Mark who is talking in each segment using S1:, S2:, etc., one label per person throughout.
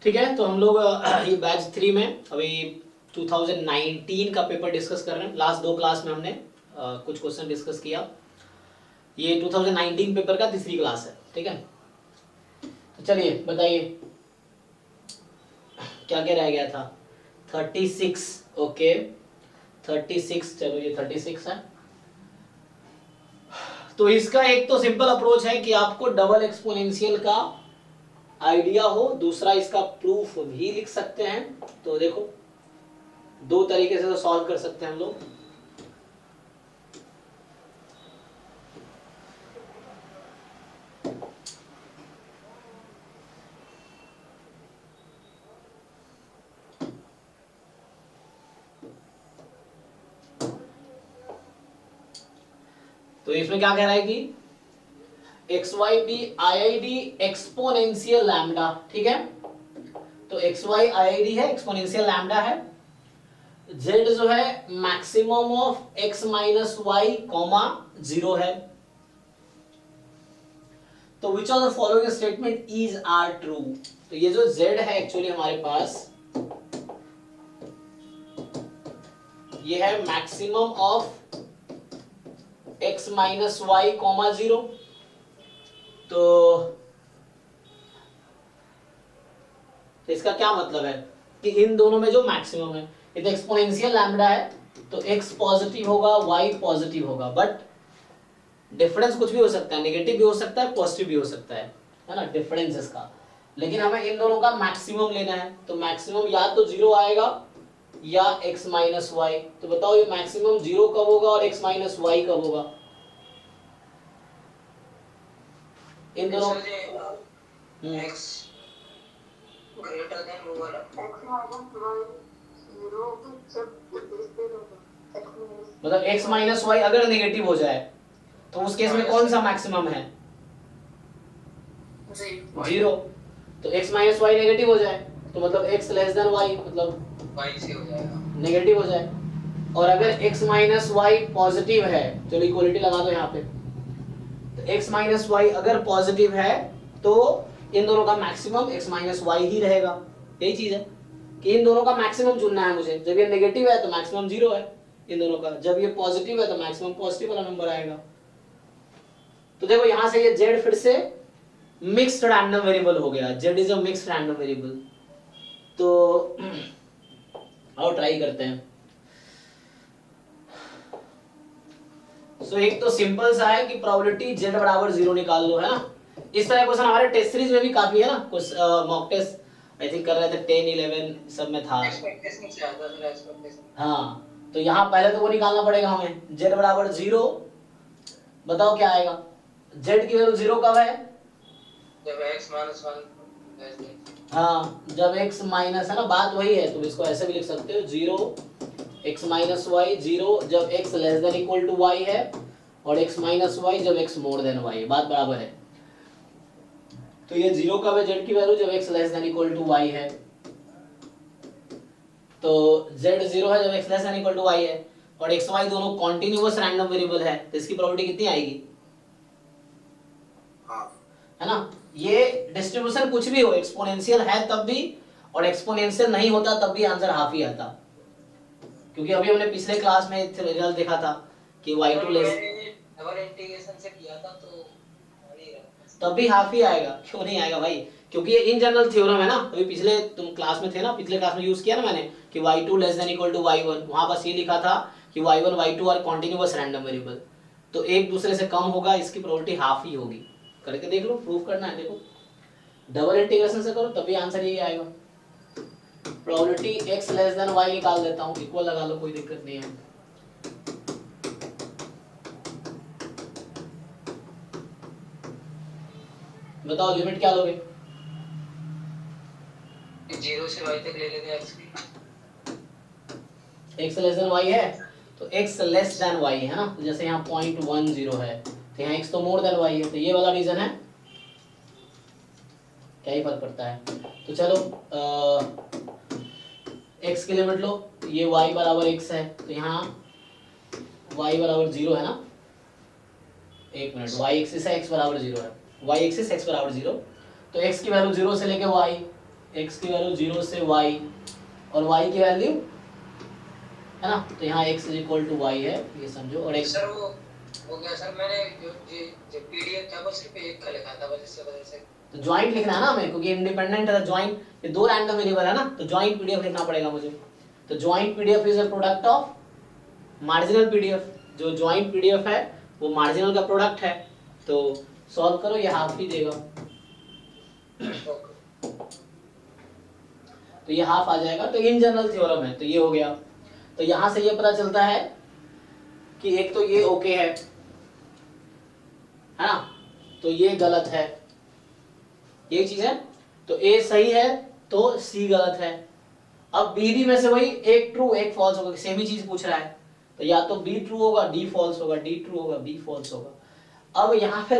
S1: ठीक है, तो हम लोग ये बैच 3 में अभी 2019 का पेपर डिस्कस कर रहे हैं। लास्ट 2 क्लास में हमने कुछ क्वेश्चन डिस्कस किया। ये 2019 पेपर का तीसरी क्लास है। ठीक है, तो चलिए बताइए क्या क्या रह गया था। 36, ओके 36, चलो ये 36 है। तो इसका एक तो सिंपल अप्रोच है कि आपको डबल एक्सपोनेंशियल का आइडिया हो, दूसरा इसका प्रूफ भी लिख सकते हैं। तो देखो 2 तरीके से तो सॉल्व कर सकते हैं हम लोग। तो इसमें क्या कह रहा है कि X Y be I I D exponential lambda. ठीक है, तो X Y I I D है, एक्सपोनेंशियल लैम्डा है। जेड जो है maximum of X minus Y comma 0 है। तो which of the following statement is are true. तो ये जो जेड है एक्चुअली हमारे पास ये है maximum of x minus Y comma 0। तो इसका क्या मतलब है कि इन दोनों में जो मैक्सिमम है, ये तो एक्सपोनेंशियल लैम्डा है, तो x पॉजिटिव होगा y पॉजिटिव होगा, बट डिफरेंस कुछ भी हो सकता है, नेगेटिव भी हो सकता है, पॉजिटिव भी हो सकता है ना, डिफरेंस इसका। लेकिन हमें इन दोनों का मैक्सिमम लेना है, तो मैक्सिमम या तो 0 आएगा या x माइनस वाई। तो बताओ ये मैक्सिमम 0 कब होगा और x माइनस वाई कब होगा? इन दोनों
S2: x ग्रेटर देन वो वाला
S1: मतलब x माइनस वाई अगर नेगेटिव हो जाए तो उस केस में कौन सा मैक्सिमम है? 0। तो x माइनस वाई नेगेटिव हो जाए तो मतलब x लेस देन y, मतलब
S2: y से हो जाएगा,
S1: नेगेटिव हो जाए। और अगर x माइनस वाई पॉजिटिव है, चलो इक्वलिटी लगा दो यहाँ पे, तो x माइनस वाई अगर पॉजिटिव है तो इन दोनों का maximum x minus why he रहेगा। यही चीज है कि इन दोनों का मैक्सिमम चुनना है मुझे। जब ये नेगेटिव है तो मैक्सिमम 0 है इन दोनों का, जब ये पॉजिटिव है तो मैक्सिमम पॉजिटिव वाला नंबर आएगा। तो देखो यहां से ये z फिर से मिक्स्ड रैंडम वेरिएबल हो गया। z is a mixed random variable. तो आओ ट्राई करते हैं। सो एक तो सिंपल सा है कि प्रोबेबिलिटी z बराबर 0 निकाल लो, है ना। इस तरह क्वेश्चन हमारे टेस्ट सीरीज में भी काफी है ना, कुछ मॉक टेस्ट आई थिंक कर रहे थे 10, 11 सब में था।
S2: एक्सपेक्टेशन से ज्यादा था एक्सपेक्टेशन।
S1: हाँ, तो यहाँ पहले तो वो निकालना पड़ेगा हमें, z बराबर 0। बताओ क्या आएगा? z की वैल्यू 0 कब है?
S2: जब x माइनस 1।
S1: हाँ, जब x माइनस, है ना, बात वही है। तुम इसको ऐसे भी लिख सकते हो 0 x माइनस वाई 0 जब x less than equal to y है, और x माइनस वाई जब x मोर देन y, बात बराबर है। तो ये 0 कब है z की वैल्यू? जब x less than equal to y है। तो z 0 है जब x less than equal to y है, और x y दोनों कॉन्टिन्यूअस रैंडम वेरिएबल है, तो इसकी प्रोबेबिलिटी कितनी आएगी? है ना। ये डिस्ट्रीब्यूशन कुछ भी हो, एक्सपोनेंशियल है तब भी और एक्सपोनेंशियल नहीं होता तब भी आंसर हाफ ही आता, क्योंकि अभी हमने पिछले क्लास में रिजल्ट देखा था कि y2 लेस
S2: डबल इंटीग्रेशन से किया था तो
S1: तब भी हाफ ही आएगा। क्यों नहीं आएगा भाई? क्योंकि ये इन जनरल थ्योरम है ना। अभी पिछले तुम क्लास में थे ना, पिछले क्लास में यूज किया ना मैंने कि y2 less than equal to y1, वहां बस ये लिखा था कि y1 y2 are continuous random variable, तो एक दूसरे से कम होगा, इसकी प्रोबेबिलिटी हाफ ही होगी। करके देख लो, प्रूफ करना है। देखो डबल इंटीग्रेशन से करो तभी आंसर यही आएगा। Probability x less then y निकाल देता हूं, इक्वल लगा लो, कोई दिक्कत नहीं है। बताओ लिमिट क्या लोगे?
S2: 0 से y तक ले लेते x की।
S1: x लेस देन y है तो x लेस देन y है ना, तो जैसे यहाँ 0.10 है तो यहाँ x तो मोर देन y है, तो ये वाला रीजन है, क्या ही फर्क पड़ता है। तो चलो x की लिमिट लो, ये y बराबर x है, तो यहाँ y बराबर 0 है ना। एक मिनट, y एक्सिस है, x बराबर 0 है, y एक्सिस x बराबर 0, तो x की वैल्यू 0 से लेके y, x की वैल्यू 0 से y और y की वैल्यू है ना, तो यहाँ x is equal to y है, ये समझो। और x
S2: सर वो हो गया सर, मैंने जो पीडीएफ था वो सिर्फ एक का लिखा था, बस इससे वजह से।
S1: तो ज्वाइंट लिखना है ना हमें, क्योंकि इंडिपेंडेंट है ज्वाइंट, ये दो रैंडम वेरिएबल है ना, तो ज्वाइंट पीडीएफ लिखना पड़ेगा मुझे। तो joint PDF is a product of marginal PDF, जो ज्वाइंट पीडीएफ है वो मार्जिनल का प्रोडक्ट है। तो सॉल्व करो, ये हाफ ही देगा, तो ये हाफ आ जाएगा। तो इन जनरल थ्योरम है, तो ये हो गया। तो यहां से ये पता चलता है कि एक तो ये ओके है ना, तो ये गलत है, ये चीज है। तो ए सही है तो सी गलत है। अब बी डी में से वही एक ट्रू एक फॉल्स होगा, सेम ही चीज पूछ रहा है, तो या तो बी ट्रू होगा डी फॉल्स होगा, डी ट्रू होगा बी फॉल्स होगा। अब यहाँ पे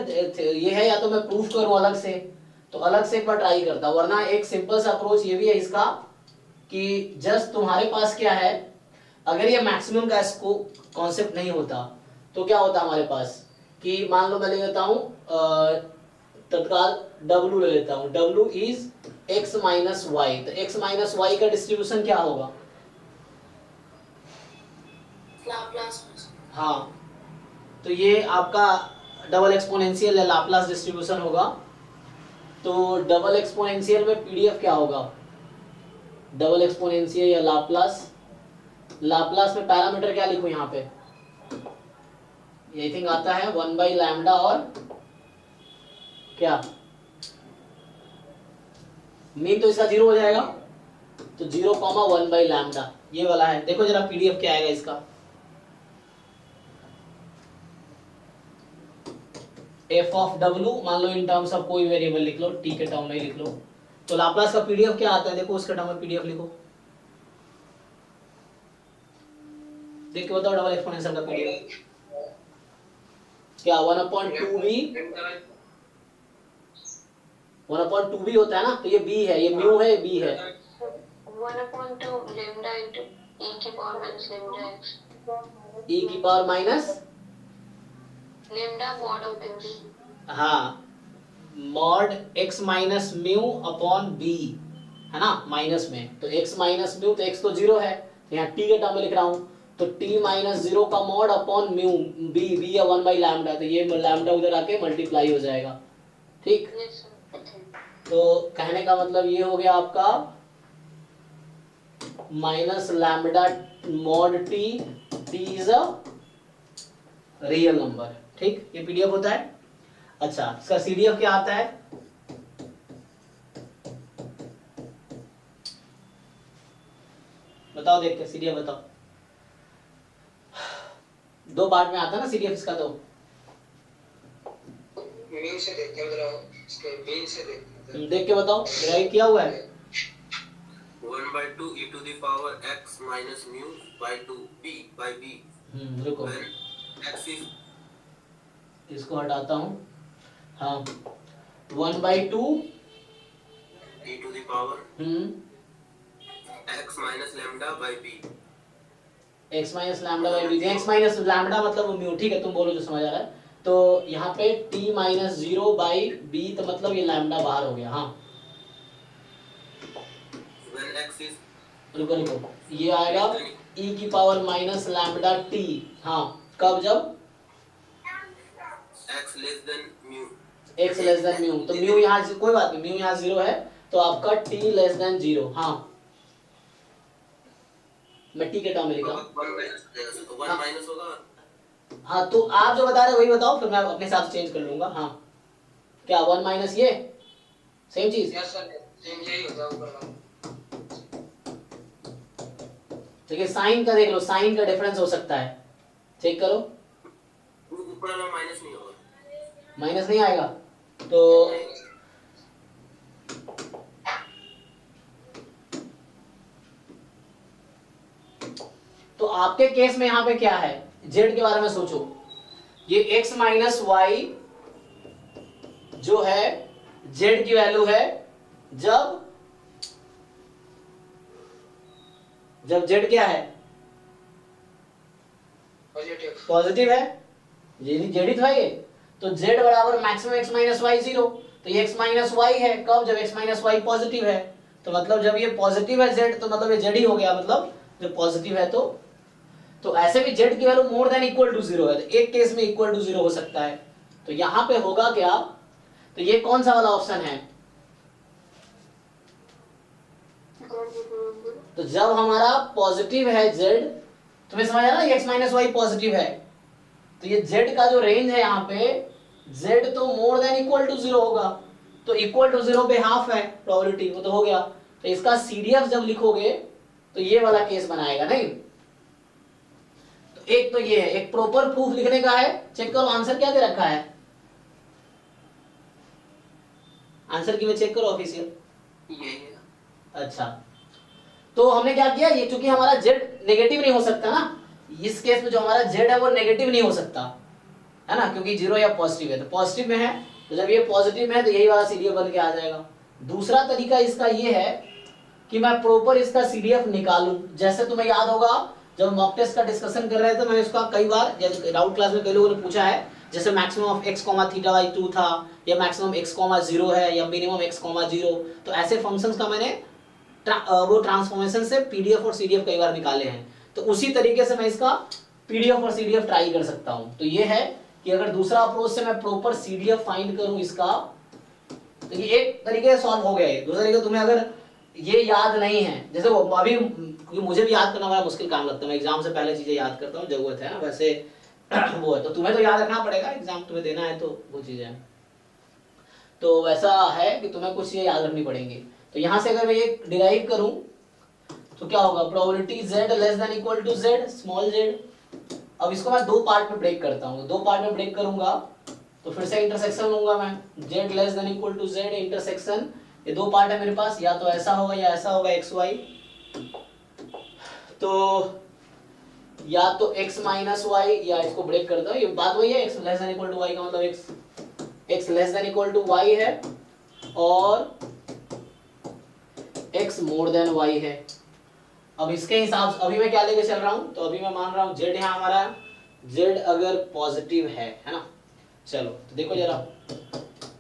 S1: ये है, या तो मैं प्रूफ करूं अलग से, तो अलग से एक बार ट्राई करता, वरना एक सिंपल सा अप्रोच ये भी है इसका कि जस्ट तुम्हारे पास क्या है, अगर ये मैक्सिमम का इसको कॉन्सेप्ट नहीं होता तो क्या होता हमारे पास कि मान लो मैं ले लेता हूं तत्काल W ले लेता हूं, W is x minus y. तो x माइनस वाई का डिस्ट्रीब्यूशन क्या होगा?
S3: लाप्लास।
S1: हाँ, तो ये आपका डबल एक्सपोनेंशियल या लाप्लास डिस्ट्रीब्यूशन होगा। तो डबल एक्सपोनेंशियल में पीडीएफ क्या होगा? डबल एक्सपोनेंशियल या लाप्लास, लाप्लास में पैरामीटर क्या लिखूं यहाँ पे? ये थिंक आता है 1 बाई लैम्डा और क्या मीन, तो इसका 0 हो जाएगा, तो 0 कॉमा 1 बाई लैम्डा ये वाला है। देखो जरा पीडीएफ क्या आएगा इसका। एफ ऑफ डब्ल्यू मान लो इन टर्म्स ऑफ कोई वेरिएबल लिख लो, टी के टर्म में लिख लो। तो लाप्लास का पीडीएफ क्या आता है, देखो उसके टर्म में पीडीएफ लिखो, देख के बताओ डबल एक्सपोनेंशियल का पीडीएफ क्या 1/2b 1/2b होता है ना, तो ये b है, ये म्यू है, b है
S3: 1/2 lambda into e की power minus lambda x,
S1: e की power minus
S3: lambda mod of x।
S1: हाँ, mod x minus mu upon b है ना, माइनस में, तो x माइनस म्यू, तो x तो 0 है, तो यहाँ t के टर्म में लिख रहा हूँ, तो t माइनस 0 का mod upon mu, b b या 1 बाई लैम्डा, तो ये लैम्डा उधर आके मल्टीप्लाई हो जाएगा, ठीक। तो कहने का मतलब ये हो गया आपका minus lambda mod T, T is a real number, ठीक, ये पीडीएफ होता है। अच्छा, इसका सीडीएफ क्या आता है? बताओ, देख के सीडीएफ बताओ। दो पार्ट में आता है ना सीडीएफ इसका, तो
S2: म्यू से देखते हैं, मतलब इसके मीन से देखते हैं।
S1: देख के बताओ, डिराइव किया हुआ है
S4: 1/2 e to the power x minus mu by 2 b by b।
S1: रुको,
S4: x is
S1: इसको हटाता हूँ। हाँ, 1/2
S4: e to the power
S1: hmm
S4: x minus lambda by b।
S1: x minus lambda by b, x minus lambda मतलब वो mu, ठीक है, तुम बोलो जो समझ आ रहा है। तो यहाँ पे t माइनस 0 बाई बी, तो मतलब ये लैम्डा बाहर हो गया। हाँ,
S4: when x is
S1: रुको रुको, ये आएगा e की पावर माइनस लैम्डा t। हाँ, कब? जब
S4: x less than mu।
S1: x less then mu, तो म्यू यहाँ कोई बात नहीं, म्यू यहाँ 0 है, तो आपका t लेस देन 0। हाँ, मैं t के टर्म में लिख रहा हूँ।
S4: 1 माइनस होगा।
S1: हाँ, तो आप जो बता रहे हो वही बताओ, फिर मैं अपने हिसाब से चेंज कर लूंगा। हाँ, क्या 1 माइनस ये सेम चीज?
S2: यस सर, सेम यही होता है ऊपर वाला।
S1: देखिए साइन का देख लो, साइन का डिफरेंस हो सकता है, चेक करो।
S4: ऊपर वाला माइनस नहीं होगा,
S1: माइनस नहीं आएगा, तो आपके केस में यहाँ पे क्या है, z के बारे में सोचो। ये x माइनस वाई जो है z की वैल्यू है जब z क्या है,
S2: पॉजिटिव।
S1: पॉजिटिव है, जेड तो है ये। तो z बराबर मैक्सिमम x माइनस वाई 0, तो ये x माइनस वाई है कब, जब x माइनस वाई पॉजिटिव है। तो मतलब जब ये पॉजिटिव है z तो मतलब ये z ही हो गया, मतलब जब पॉजिटिव है तो ऐसे भी z की value more than equal to 0 है, तो एक केस में इक्वल टू 0 हो सकता है। तो यहां पे होगा क्या, तो ये कौन सा वाला ऑप्शन है, तो जब हमारा पॉजिटिव है z, तुम्हें समझ आया ना, x माइनस वाई पॉजिटिव है, तो ये z का जो रेंज है यहाँ पे z तो मोर देन इक्वल टू 0 होगा, तो इक्वल टू 0 पे हाफ है प्रोबेबिलिटी, वो तो हो गया। तो इसका CDF जब लिखोगे तो ये वाला केस बनाएगा नहीं। तो एक तो ये है, एक प्रॉपर प्रूफ लिखने का है। चेक करो आंसर क्या दे रखा है, आंसर की में चेक करो ऑफिशियल, अच्छा। तो हमने क्या किया, ये चूंकि हमारा z नेगेटिव नहीं हो सकता ना, इस केस में जो हमारा z है वो नेगेटिव नहीं हो सकता है ना, क्योंकि 0 या पॉजिटिव है, तो पॉजिटिव में है, तो जब ये पॉजिटिव में है तो यही वाला CDF बन के आ जाएगा। दूसरा तरीका इसका ये है कि मैं प्रॉपर इसका CDF निकालूं। जैसे तुम्हें याद होगा जब मॉक टेस्ट का डिस्कशन कर रहे थे, मैं इसका कई बार डाउट क्लास में कई लोगों ने पूछा है, जैसे मैक्सिमम ऑफ x, θ/2 था, या मैक्सिमम x, 0 है, या मिनिमम x, 0, तो ऐसे फंक्शंस का मैंने वो ट्रांसफॉर्मेशन से PDF और CDF कई बार निकाले हैं। तो उसी तरीके से मैं इसका PDF और CDF ट्राई कर सकता हूं। तो ये है कि अगर दूसरा अप्रोच से मैं प्रॉपर CDF फाइंड करूं इसका, तो ये एक तरीके से सॉल्व हो गया है। दूसरा तरीका, तुम्हें अगर ये याद नहीं है, जैसे वो अभी मुझे भी याद करना बड़ा मुश्किल काम लगता है, मैं एग्जाम से पहले चीजें याद करता हूँ, जरूरत है ना, वैसे वो है, तो तुम्हें तो याद रखना पड़ेगा, एग्जाम तुम्हें देना है तो वो चीजें हैं, तो वैसा है कि तुम्हें कुछ चीजें याद रखनी पड़ेंगी। तो यहां से अगर मैं ये डिराइव करूं तो क्या होगा, probability z less than equal to z, small z। अब इसको मैं दो पार्ट में ब्रेक करता हूं, दो पार्ट में ब्रेक करूंगा तो फिर से इंटरसेक्शन लूंगा मैं, z less than equal to z intersection, ये दो पार्ट है मेरे पास, या तो ऐसा होगा या ऐसा होगा x y, तो या तो x माइनस वाई, या इसको ब्रेक करता हूं, ये बात वही है, x less than equal to y का मतलब x less than equal to y है और x मोर देन y है। अब इसके हिसाब से अभी मैं क्या लेके चल रहा हूं, तो अभी मैं मान रहा हूं z यहां हमारा z अगर पॉजिटिव है ना, चलो तो देखो जरा,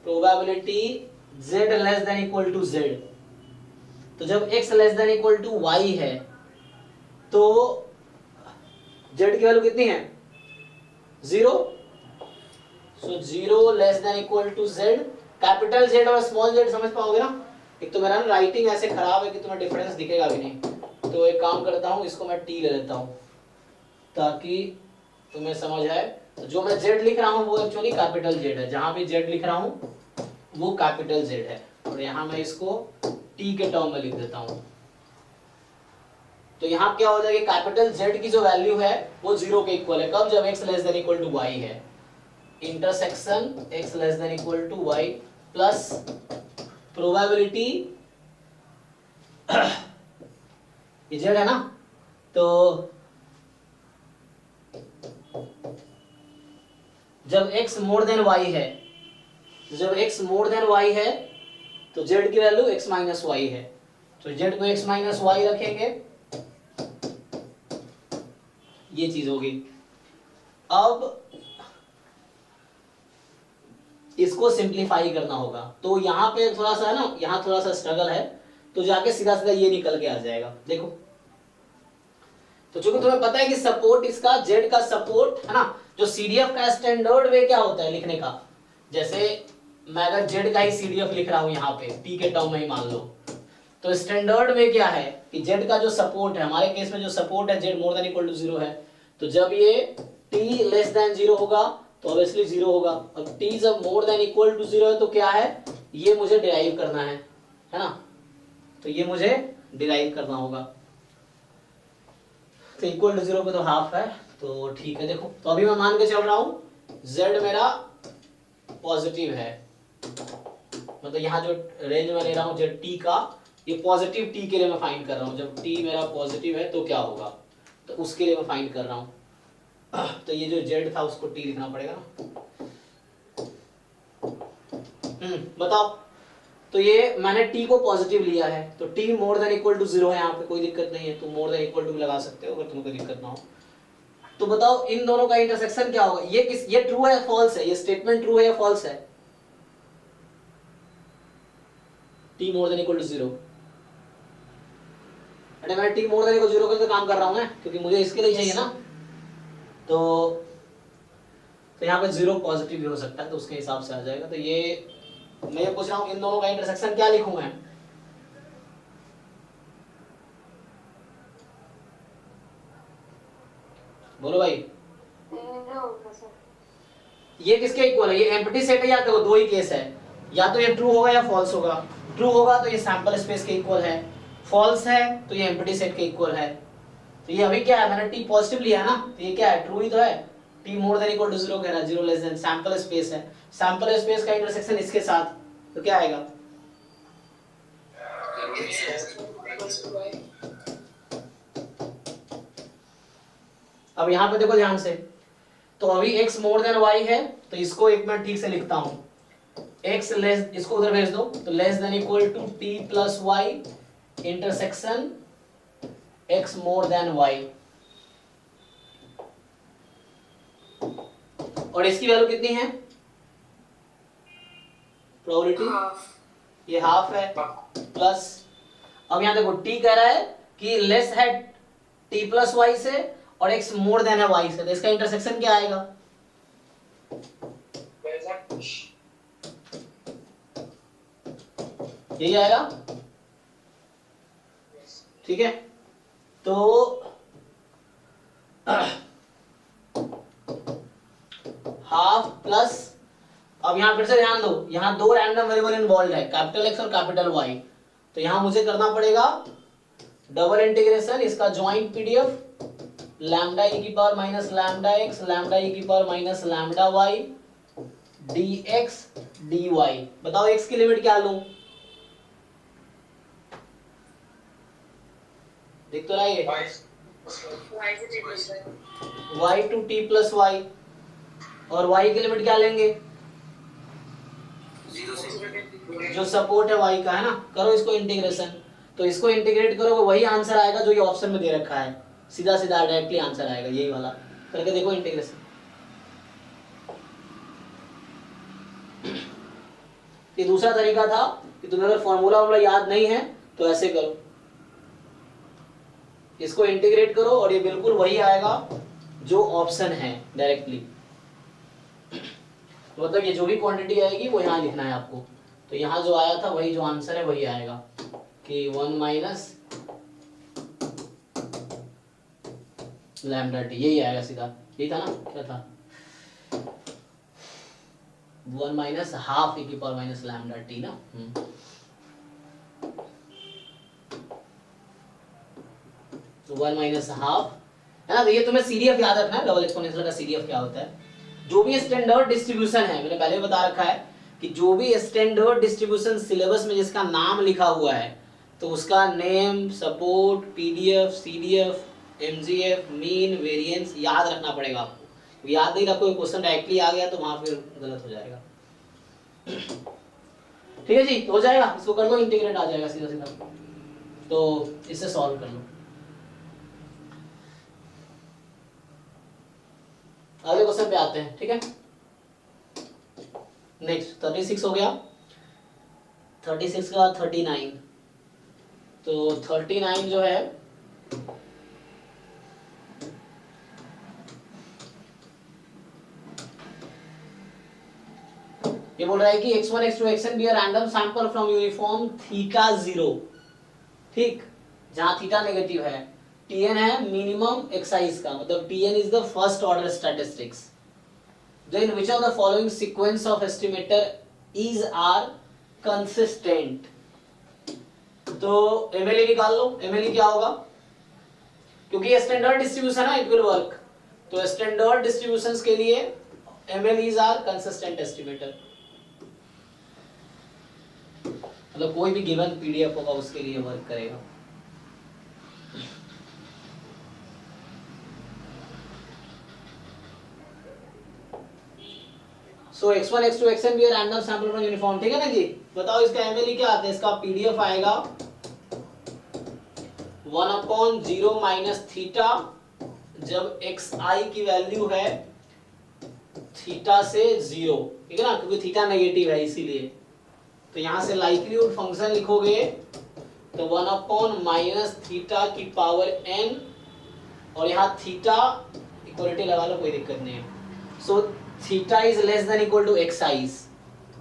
S1: probability z less than equal to z, तो जब x less than equal to y है तो z की वैल्यू कितनी है, 0, so 0 less than equal to z, capital Z और स्मॉल z समझ पाओगे ना। एक तो मेरा राइटिंग ऐसे खराब है कि तुम्हें डिफरेंस दिखेगा भी नहीं, तो एक काम करता हूं, इसको मैं t ले लेता हूं ताकि तुम्हें समझ आए। तो जो मैं z लिख रहा हूं वो एक्चुअली कैपिटल Z है, जहां भी z लिख रहा हूं वो कैपिटल Z है, और यहां मैं इसको t के टर्म में लिख देता हूं। तो यहां क्या हो जाएगा, कैपिटल Z की जो वैल्यू है वो 0 के इक्वल है, कब, जब x less than equal to y है, intersection x less than equal to y प्लस प्रोबेबिलिटी ये z है ना, तो जब x मोर देन y है, जब x मोर देन y है तो z की वैल्यू x माइनस वाई है, तो z को x माइनस वाई रखेंगे, ये चीज होगी। अब इसको सिंप्लीफाई करना होगा, तो यहां पे थोड़ा सा है ना, यहां थोड़ा सा स्ट्रगल है, तो जाके सीधा सीधा ये निकल के आ जाएगा, देखो। तो चूंकि तुम्हें पता है कि सपोर्ट इसका z का सपोर्ट है ना, जो CDF का स्टैंडर्ड वे क्या होता है लिखने का, जैसे मैं अगर z का ही CDF लिख रहा हूं यहाँ पे t के टर्म में ही मान लो, तो स्टैंडर्ड वे क्या है कि z का जो सपोर्ट है, हमारे केस में जो सपोर्ट है z more than equal to 0 है, तो जब ये t लेस देन 0 होगा तो ऑब्वियसली 0 होगा। अब t जब मोर देन इक्वल टू 0 है तो क्या है, ये मुझे डिराइव करना है ना, तो ये मुझे डिराइव करना होगा, तो इक्वल टू 0 पे तो हाफ है, तो ठीक है। देखो तो अभी मैं मान के चल रहा हूं z मेरा पॉजिटिव है, मतलब यहाँ जो रेंज में ले रहा हूं z t का, ये पॉजिटिव t के लिए मैं फाइंड कर रहा हूं, जब t मेरा पॉजिटिव है तो क्या होगा, तो उसके लिए मैं फाइंड कर रहा हूं। तो ये जो z था उसको t लिखना पड़ेगा ना, बताओ। तो ये मैंने t को पॉजिटिव लिया है, तो t more than equal to 0 है, यहाँ पे कोई दिक्कत नहीं है, तुम मोर देन इक्वल टू लगा सकते हो अगर तुम्हें कोई दिक्कत ना हो। तो बताओ इन दोनों का इंटरसेक्शन क्या होगा, ये ट्रू है या फॉल्स है, ये स्टेटमेंट ट्रू है या फॉल्स है, t more than equal to 0, अरे मैं टी मोर देन इक्वल 0 के लिए काम कर रहा हूँ मैं, क्योंकि मुझे इसके लिए चाहिए ना। तो यहाँ पे 0 पॉजिटिव भी हो सकता है, तो उसके हिसाब से आ जाएगा। तो ये मैं ये पूछ रहा हूँ इन दोनों का इंटरसेक्शन क्या लिखूं मैं? बोलो भाई।
S3: 0 होगा सर।
S1: ये किसके इक्वल है? ये एम्प्टी सेट है या तो दो ही केस है, या तो ये ट्रू होगा या फॉल्स होगा। ट्रू होगा तो ये सैंपल स्पेस के इक्वल है, फॉल्स है तो ये एम्प्टी सेट के इक्वल है। तो ये अभी क्या है, मैंने टी पॉजिटिव लिया है ना, तो ये क्या है, ट्रू ही तो है। T more than equal to 0 कह रहा है, 0 लेस देन, सैंपल स्पेस है, सैंपल स्पेस का इंटरसेक्शन इसके साथ, तो क्या आएगा? अब यहाँ पे देखो ध्यान से, तो अभी x मोर देन y है, तो इसको एक मिनट ठीक से लिखता हूं, x लेस, इसको उधर भेज दो, तो less than equal to t plus y intersection x more than y, और इसकी वैल्यू कितनी है प्रोबेबिलिटी? ये हाफ है, प्लस अब यहां देखो t कह रहा है कि लेस है t प्लस वाई से और x मोर देन है y से, तो इसका इंटरसेक्शन क्या आएगा? यही आएगा, ठीक है। तो हाफ प्लस, अब यहां फिर से ध्यान दो, यहां दो रैंडम वेरिएबल इन्वॉल्व है, कैपिटल X और कैपिटल Y, तो यहां मुझे करना पड़ेगा डबल इंटीग्रेशन, इसका ज्वाइंट पीडीएफ लैम्डा e की power minus lambda x lambda e की power minus lambda y dx dy। बताओ x की लिमिट क्या लूं? देख तो रहा है y to t plus y, और y की लिमिट क्या लेंगे?
S4: 0 से
S1: जो सपोर्ट है y का है ना, करो इसको इंटीग्रेशन, तो इसको इंटीग्रेट करोगे वही आंसर आएगा जो ये ऑप्शन में दे रखा है, सीधा सीधा डायरेक्टली आंसर आएगा यही वाला, करके देखो इंटीग्रेशन। ये दूसरा तरीका था कि तुम्हें अगर फॉर्मूला याद नहीं है तो ऐसे करो, इसको इंटीग्रेट करो और ये बिल्कुल वही आएगा जो ऑप्शन है डायरेक्टली, तो मतलब ये जो भी क्वांटिटी आएगी वो यहाँ लिखना है आपको, तो यहाँ जो आया था वही जो आंसर है वही आएगा कि 1 माइनस लैम्डा टी, यही आएगा सीधा, यही था ना, क्या था 1 माइनस हाफ e की पावर माइनस लैम्डा टी ना। तो 1 माइनस हाफ है ना, तो ये तुम्हें सीडीएफ याद रखना है, डबल एक्सपोनेंशियल का सीडीएफ क्या होता है। जो भी स्टैंडर्ड डिस्ट्रीब्यूशन है, मैंने पहले बता रखा है कि जो भी स्टैंडर्ड डिस्ट्रीब्यूशन सिलेबस में जिसका नाम लिखा हुआ है तो उसका name, support, PDF, CDF, MGF, mean, variance याद रखना पड़ेगा आपको। याद नहीं रखोगे क्वेश्चन डायरेक्टली आ गया तो वहां फिर गलत हो जाएगा। ठीक है जी, तो हो जाएगा, इसको कर लो इंटीग्रेट, आ जाएगा सीधा सीधा, तो इसे सॉल्व कर लो। अगले क्वेश्चन पे आते हैं, ठीक है। नेक्स्ट 36 हो गया, 36 का 39, तो 39 जो है ये बोल रहा है कि x1 x2 xn be a random sample from uniform theta 0, ठीक, जहां थीटा नेगेटिव है, tn है मिनिमम एक्साइज का, मतलब tn is the first order statistics, then which of the following sequence of estimator is are consistent। तो MLE निकाल लो, MLE क्या होगा, क्योंकि ये स्टैंडर्ड डिस्ट्रीब्यूशन है, इट विल वर्क, तो स्टैंडर्ड डिस्ट्रीब्यूशंस के लिए MLEs आर कंसिस्टेंट एस्टिमेटर, मतलब कोई भी गिवन पीडीएफ होगा उसके लिए वर्क करेगा। सो x1 x2 xn भी रैंडम सैंपल फ्रॉम यूनिफॉर्म, ठीक है ना जी। बताओ इसका MLE क्या आता है, इसका पीडीएफ आएगा 1/0 माइनस थीटा, जब xi की वैल्यू है थीटा से 0, ठीक है ना, क्योंकि थीटा नेगेटिव है इसीलिए, तो यहां से लाइक्लीहुड फंक्शन लिखोगे तो 1 अपॉन माइनस थीटा की पावर n, और यहाँ थीटा इक्वलिटी लगा लो, कोई दिक्कत नहीं है। So theta is less than equal to x i,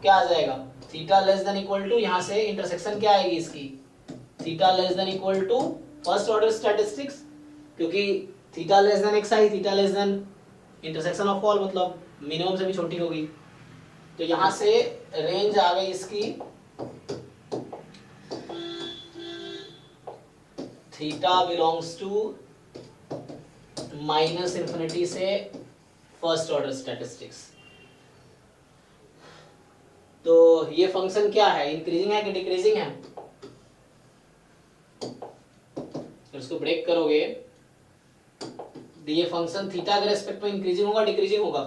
S1: क्या आ जाएगा, theta less than equal to, यहाँ से इंटरसेक्शन क्या आएगी इसकी, theta less than equal to first order statistics, क्योंकि theta less than x i, theta less than intersection of all, मतलब मिनिमम से भी छोटी होगी। तो यहाँ से रेंज आ गई इसकी theta belongs to minus infinity से फर्स्ट ऑर्डर स्टैटिस्टिक्स। तो ये फंक्शन क्या है, इंक्रीजिंग है कि डिक्रीजिंग है? इसको ब्रेक करोगे तो ये फंक्शन थीटा के रेस्पेक्ट में इंक्रीजिंग होगा डिक्रीजिंग होगा?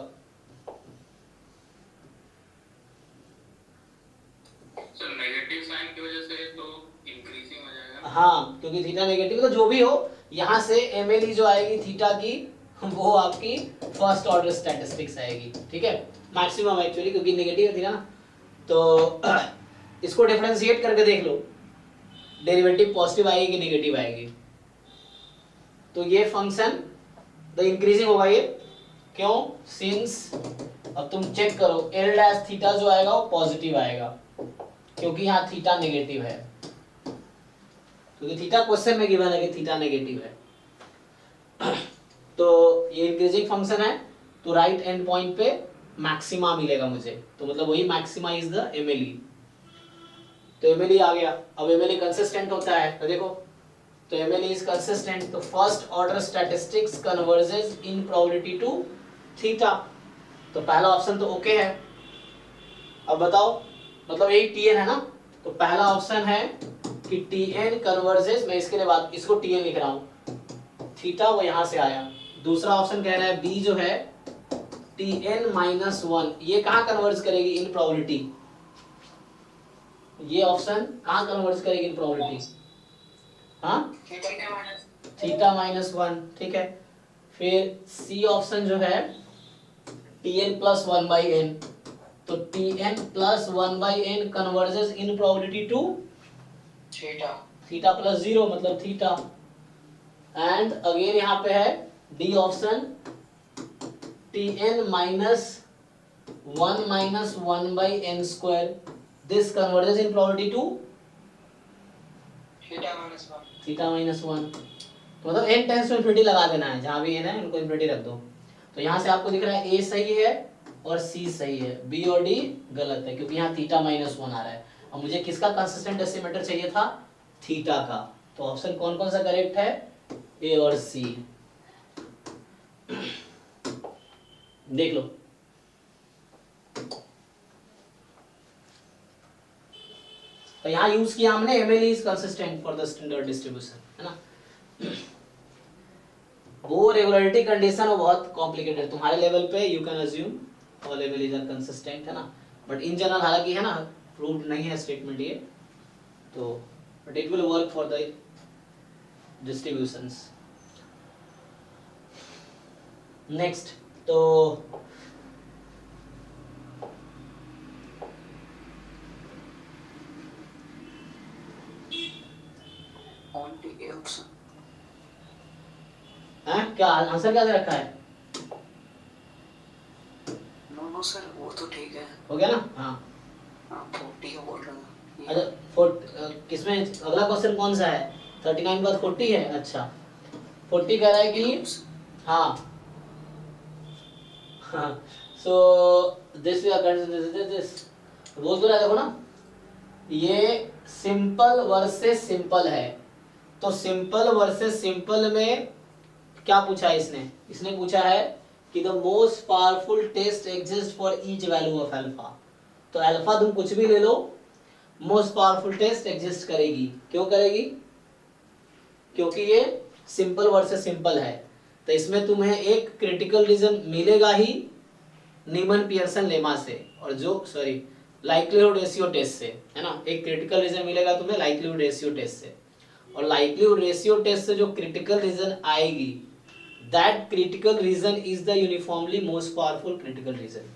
S5: सर नेगेटिव साइन की वजह से तो इंक्रीजिंग हो जाएगा।
S1: हाँ, क्योंकि थीटा नेगेटिव, तो जो भी हो यहाँ से एमएलई जो आएगी थीटा की, वो आपकी फर्स्ट ऑर्डर स्टैटिस्टिक्स आएगी, ठीक है, मैक्सिमम एक्चुअली, क्योंकि नेगेटिव थी ना। तो इसको डिफरेंशिएट करके देख लो, डेरिवेटिव पॉजिटिव आएगी कि नेगेटिव आएगी। तो ये फंक्शन द इंक्रीजिंग होगा ये, क्यों, सिंस अब तुम चेक करो एल डैश थीटा जो आएगा वो पॉजिटिव आएगा, क्योंकि यहाँ थीटा नेगेटिव है, क्योंकि थीटा क्वेश्चन में गिवन है कि थीटा नेगेटिव है। तो ये इंक्रीजिंग फंक्शन है, तो राइट एंड पॉइंट पे मैक्सिमा मिलेगा मुझे, तो मतलब वही मैक्सिमा इज द एमएलई। तो एमएलई आ गया। अब एमएलई कंसिस्टेंट होता है, तो देखो, तो एमएलई इज कंसिस्टेंट, तो first order statistics converges in probability to theta. तो पहला ऑप्शन तो ओके है। अब बताओ, मतलब यही टीएन है ना, तो पहला ऑप्शन है कि टीएन कन्वर्जेस, मैं इसके लिए बात, इसको टीएन लिख रहा हूं, थीटा वो यहां से आया। दूसरा ऑप्शन कह रहा है बी जो है Tn माइनस 1, ये कहाँ कन्वर्ज करेगी, इन प्रोबेबिलिटी, ये ऑप्शन कहाँ कन्वर्ज करेगी इन प्रोबेबिलिटी, हाँ, थीटा माइनस 1, ठीक है। फिर सी ऑप्शन जो है Tn प्लस 1/n, तो Tn plus 1/n converges in probability to theta plus 0, मतलब थीटा। एंड अगेन यहाँ पे है D option Tn minus 1 minus 1/n square, this converges in probability to theta minus 1। तो मतलब n tense to infinity लगा देना है, जहां भी n है उनको इन्फिनिटी रख दो। तो यहाँ से आपको दिख रहा है a सही है और c सही है, b और d गलत है, क्योंकि यहाँ थीटा माइनस 1 आ रहा है। और मुझे किसका कंसिस्टेंट डेसिमीटर चाहिए था, थीटा का। तो ऑप्शन कौन कौन सा करेक्ट है, a और c, देख लो। तो यहां यूज किया हमने MLE is consistent for the standard distribution, है ना। वो रेगुलरिटी कंडीशन वो बहुत कॉम्प्लिकेटेड है, तुम्हारे लेवल पे you can assume all MLEs are consistent, है ना, बट इन जनरल हालांकि है ना, प्रूव्ड नहीं है स्टेटमेंट ये, तो but it will work for the distributions. Next, तो क्या आंसर क्या दे रखा है,
S6: नो सर वो तो ठीक है,
S1: हो गया ना, हाँ
S6: 40 बोल रहा हूँ।
S1: अच्छा, किसमें अगला क्वेश्चन कौन सा है, 39 के बाद 40 है, अच्छा 40 कह रहा है कि हाँ सो दिस बोल तो रहा है, देखो ना, ये सिंपल वर्सेस सिंपल है, तो सिंपल वर्सेस सिंपल में क्या पूछा है इसने पूछा है कि the most powerful test exist for each value of alpha. तो अल्फा तुम कुछ भी ले लो, मोस्ट पावरफुल टेस्ट एग्जिस्ट करेगी। क्यों करेगी, क्योंकि ये सिंपल वर्सेस सिंपल है, तो इसमें तुम्हें एक क्रिटिकल रीजन मिलेगा ही नीमन पियर्सन लेमा से, और जो सॉरी लाइक्लीहुड रेशियो टेस्ट से, है ना, एक क्रिटिकल रीजन मिलेगा तुम्हें लाइक्लीहुड रेशियो टेस्ट से, और लाइक्लीहुड रेशियो टेस्ट से जो क्रिटिकल रीजन आएगी, that critical reason is the uniformly most powerful critical reason.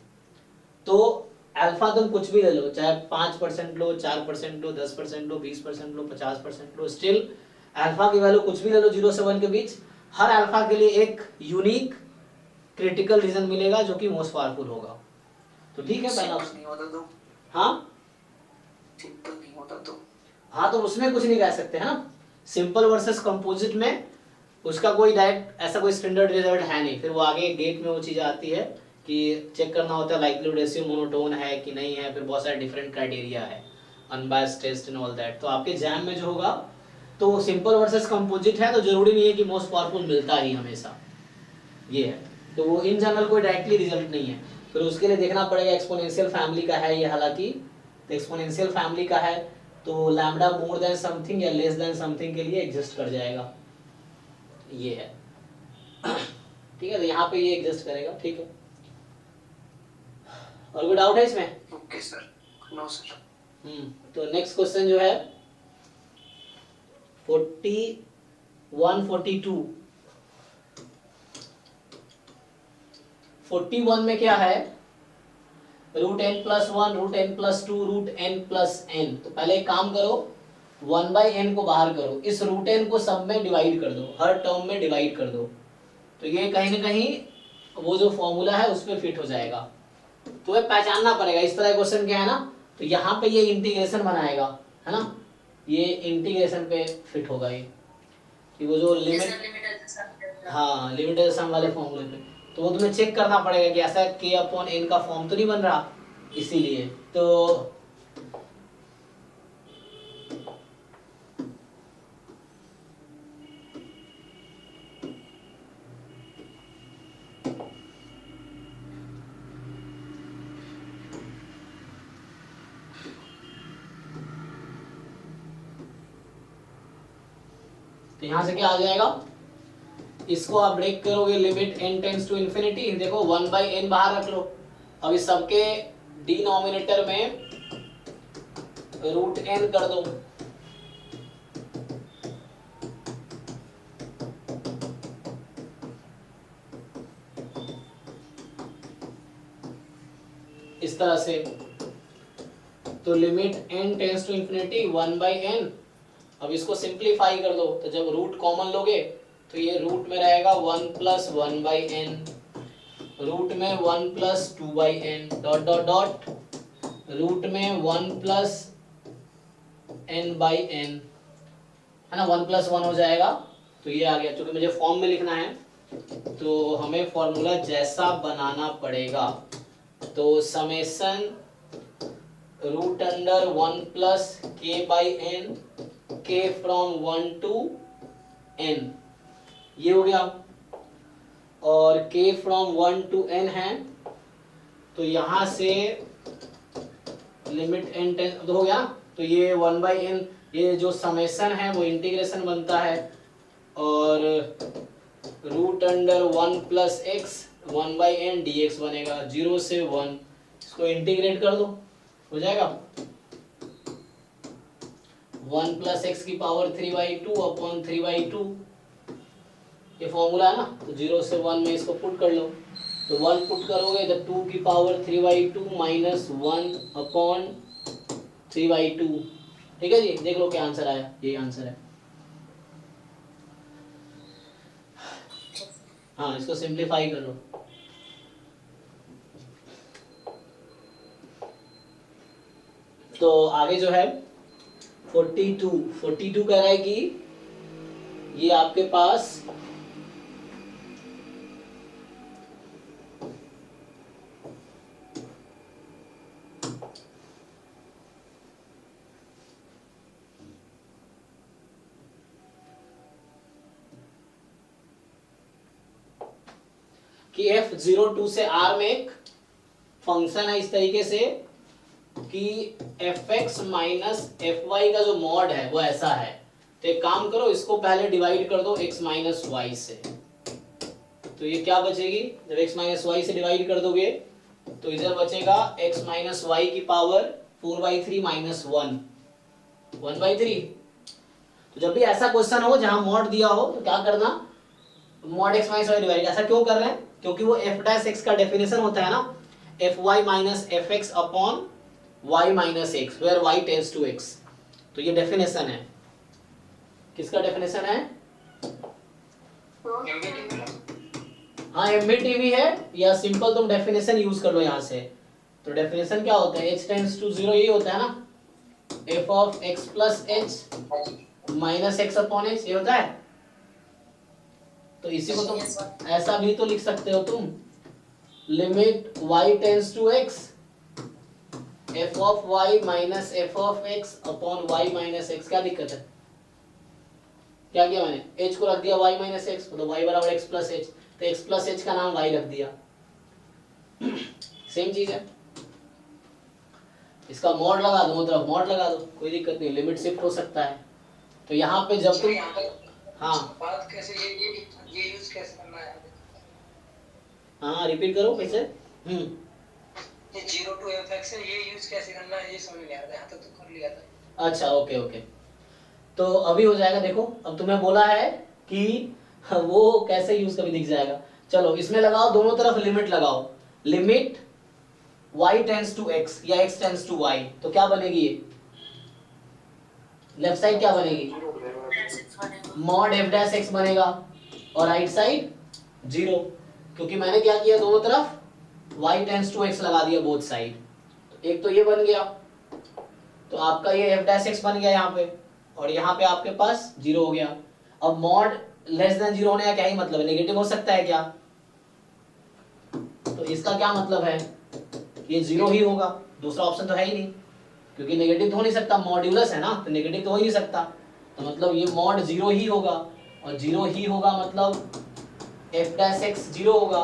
S1: तो अल्फा तुम कुछ भी ले लो, चाहे 5% लो, 4% लो, 10% लो, 20% लो, 50% लो, स्टिल अल्फा की वैल्यू कुछ भी ले लो 0 से 1 के बीच, हर अल्फा के लिए एक यूनिक क्रिटिकल रीजन मिलेगा जो कि मोस्ट पावरफुल होगा। तो ठीक है पहला
S6: नहीं होता तो
S1: हाँ
S6: सिंपल नहीं होता तो
S1: हाँ, तो उसमें कुछ नहीं कह सकते है ना। सिंपल वर्सेस कंपोजिट में उसका कोई डायरेक्ट ऐसा कोई स्टैंडर्ड रिजल्ट है नहीं, फिर वो आगे गेट में वो चीज़ आती है कि चेक करना होता है लाइक्लीहुड रेशियो मोनोटोन है कि नहीं है, फिर बहुत सारे डिफरेंट क्राइटेरिया है, unbiased test and all that. तो आपके एग्जाम में जो होगा तो सिंपल वर्सेस कंपोजिट है, तो जरूरी नहीं है कि मोस्ट पावरफुल मिलता ही हमेशा, ये है। तो वो इन जनरल कोई डायरेक्टली रिजल्ट नहीं है, फिर उसके लिए देखना पड़ेगा एक्सपोनेंशियल फैमिली का है ये, हालांकि एक्सपोनेंशियल फैमिली का है तो लैम्डा मोर देन समथिंग या लेस देन समथिंग के लिए एग्जिस्ट कर जाएगा, ये है। ठीक है, तो यहाँ पे ये एग्जिस्ट करेगा, ठीक है। और कोई डाउट है इसमें?
S6: Okay sir, no sir.
S1: तो नेक्स्ट क्वेश्चन जो है 41 42 41 में क्या है, root n plus 1 root n plus 2 root n plus n। तो पहले एक काम करो, 1/n को बाहर करो, इस रूट n को सब में डिवाइड कर दो, हर टर्म में डिवाइड कर दो, तो ये कहीं ना कहीं वो जो फॉर्मूला है उस पर फिट हो जाएगा। तो ये पहचानना पड़ेगा, इस तरह क्वेश्चन क्या है ना, तो यहाँ पे ये इंटीग्रेशन बनाएगा, है ना, ये इंटीग्रेशन पे फिट होगा ये, कि वो जो लिमिट, हाँ लिमिटेड सम वाले फॉर्मूले पे, तो वो तुम्हें चेक करना पड़ेगा कि ऐसा k/n का फॉर्म तो नहीं बन रहा, इसीलिए। तो यहाँ से क्या आ जाएगा, इसको आप ब्रेक करोगे, limit n tends to infinity, देखो 1/n बाहर रख लो, अब इस सबके डिनोमिनेटर में रूट n कर दो, इस तरह से। तो limit n tends to infinity 1/n, अब इसको सिंप्लीफाई कर दो, तो जब रूट कॉमन लोगे तो ये रूट में रहेगा 1 प्लस 1/n, रूट में 1 plus 2/n, dot dot dot, root में 1 प्लस n/n, है ना, 1 प्लस 1 हो जाएगा। तो ये आ गया, क्योंकि मुझे फॉर्म में लिखना है तो हमें फॉर्मूला जैसा बनाना पड़ेगा, तो summation root under 1 plus k/n, k from 1 to n, ये हो गया, और k फ्रॉम 1 to n है, तो यहां से लिमिट n टेंस तो हो गया, तो ये 1/n, ये जो समेशन है वो इंटीग्रेशन बनता है, और root under 1 plus x 1/n dx बनेगा, 0 से 1, इसको इंटीग्रेट कर दो, हो जाएगा 1 प्लस x की पावर 3/2 अपॉन 3/2, ये फॉर्मूला है ना, तो 0 से 1 में इसको पुट कर लो, तो 1 पुट करोगे तो 2 की पावर 3/2 माइनस 1 अपॉन 3/2, ठीक है जी। देख लो क्या आंसर आया, यही आंसर है। हाँ, इसको सिंप्लीफाई कर लो, तो आगे जो है 42 कह रहा है कि ये आपके पास कि f(0) से r में एक फंक्शन है इस तरीके से कि fx माइनस fy का जो मॉड है वो ऐसा है, तो एक काम करो, इसको पहले डिवाइड कर दो x माइनस वाई से, तो ये क्या बचेगी, जब x माइनस वाई से डिवाइड कर दोगे तो इधर बचेगा x माइनस वाई की पावर 4/3 माइनस 1/3। तो जब भी ऐसा क्वेश्चन हो जहां मॉड दिया हो तो क्या करना, mod x minus y divide, ऐसा क्यों कर रहे हैं, क्योंकि वो f' x का डेफिनेशन होता है ना, f y minus f x upon y minus x where y tends to x. तो ये डेफिनेशन है, किसका डेफिनेशन है? हाँ एमबीटीवी है, या सिंपल तुम डेफिनेशन यूज कर लो यहाँ से। तो डेफिनेशन क्या होता है? h टेंस टू 0 यही होता है ना, f of x plus h minus x upon x, ये होता है। तो इसी को तुम ऐसा भी तो लिख सकते हो तुम, limit y tends to x f of y minus f of x upon y minus x। क्या दिक्कत है? क्या किया मैंने? h को रख दिया y माइनस एक्स, मतलब y बराबर x प्लस h, तो x प्लस h का नाम y रख दिया। सेम चीज है, इसका मॉड लगा दो, मतलब मॉड लगा दो, कोई दिक्कत नहीं, लिमिट शिफ्ट हो सकता है। तो यहाँ पे जब तुम हाँ
S2: बात कैसे ये यूज कैसे करना है?
S1: हाँ रिपीट करो कैसे।
S2: ये 0 to fx है, ये यूज कैसे करना है ये समझ नहीं आ रहा, यहाँ तक तो कर लिया था।
S1: अच्छा ओके ओके, तो अभी हो जाएगा। देखो अब तुम्हें बोला है कि वो कैसे यूज कभी दिख जाएगा। चलो इसमें लगाओ, दोनों तरफ लिमिट लगाओ, limit y tends to x या x टेंस टू y, तो क्या बनेगी? ये लेफ्ट साइड क्या बनेगी? मॉड f डैश x बनेगा, और राइट साइड 0, क्योंकि मैंने क्या किया, दोनों तरफ y टेंस टू x लगा दिया बोथ साइड। तो एक तो ये बन गया, तो आपका ये f डैश x बन गया यहाँ पे, और यहाँ पे आपके पास 0 हो गया। अब मॉड लेस देन 0 होने का क्या ही मतलब है? नेगेटिव हो सकता है क्या? तो इसका क्या मतलब है? ये 0 ही होगा, दूसरा ऑप्शन तो है ही नहीं, क्योंकि नेगेटिव तो हो नहीं सकता, मॉड्यूलस है ना, तो नेगेटिव तो हो ही नहीं सकता। तो मतलब ये मॉड 0 ही होगा, और 0 ही होगा मतलब f डैश x 0 होगा।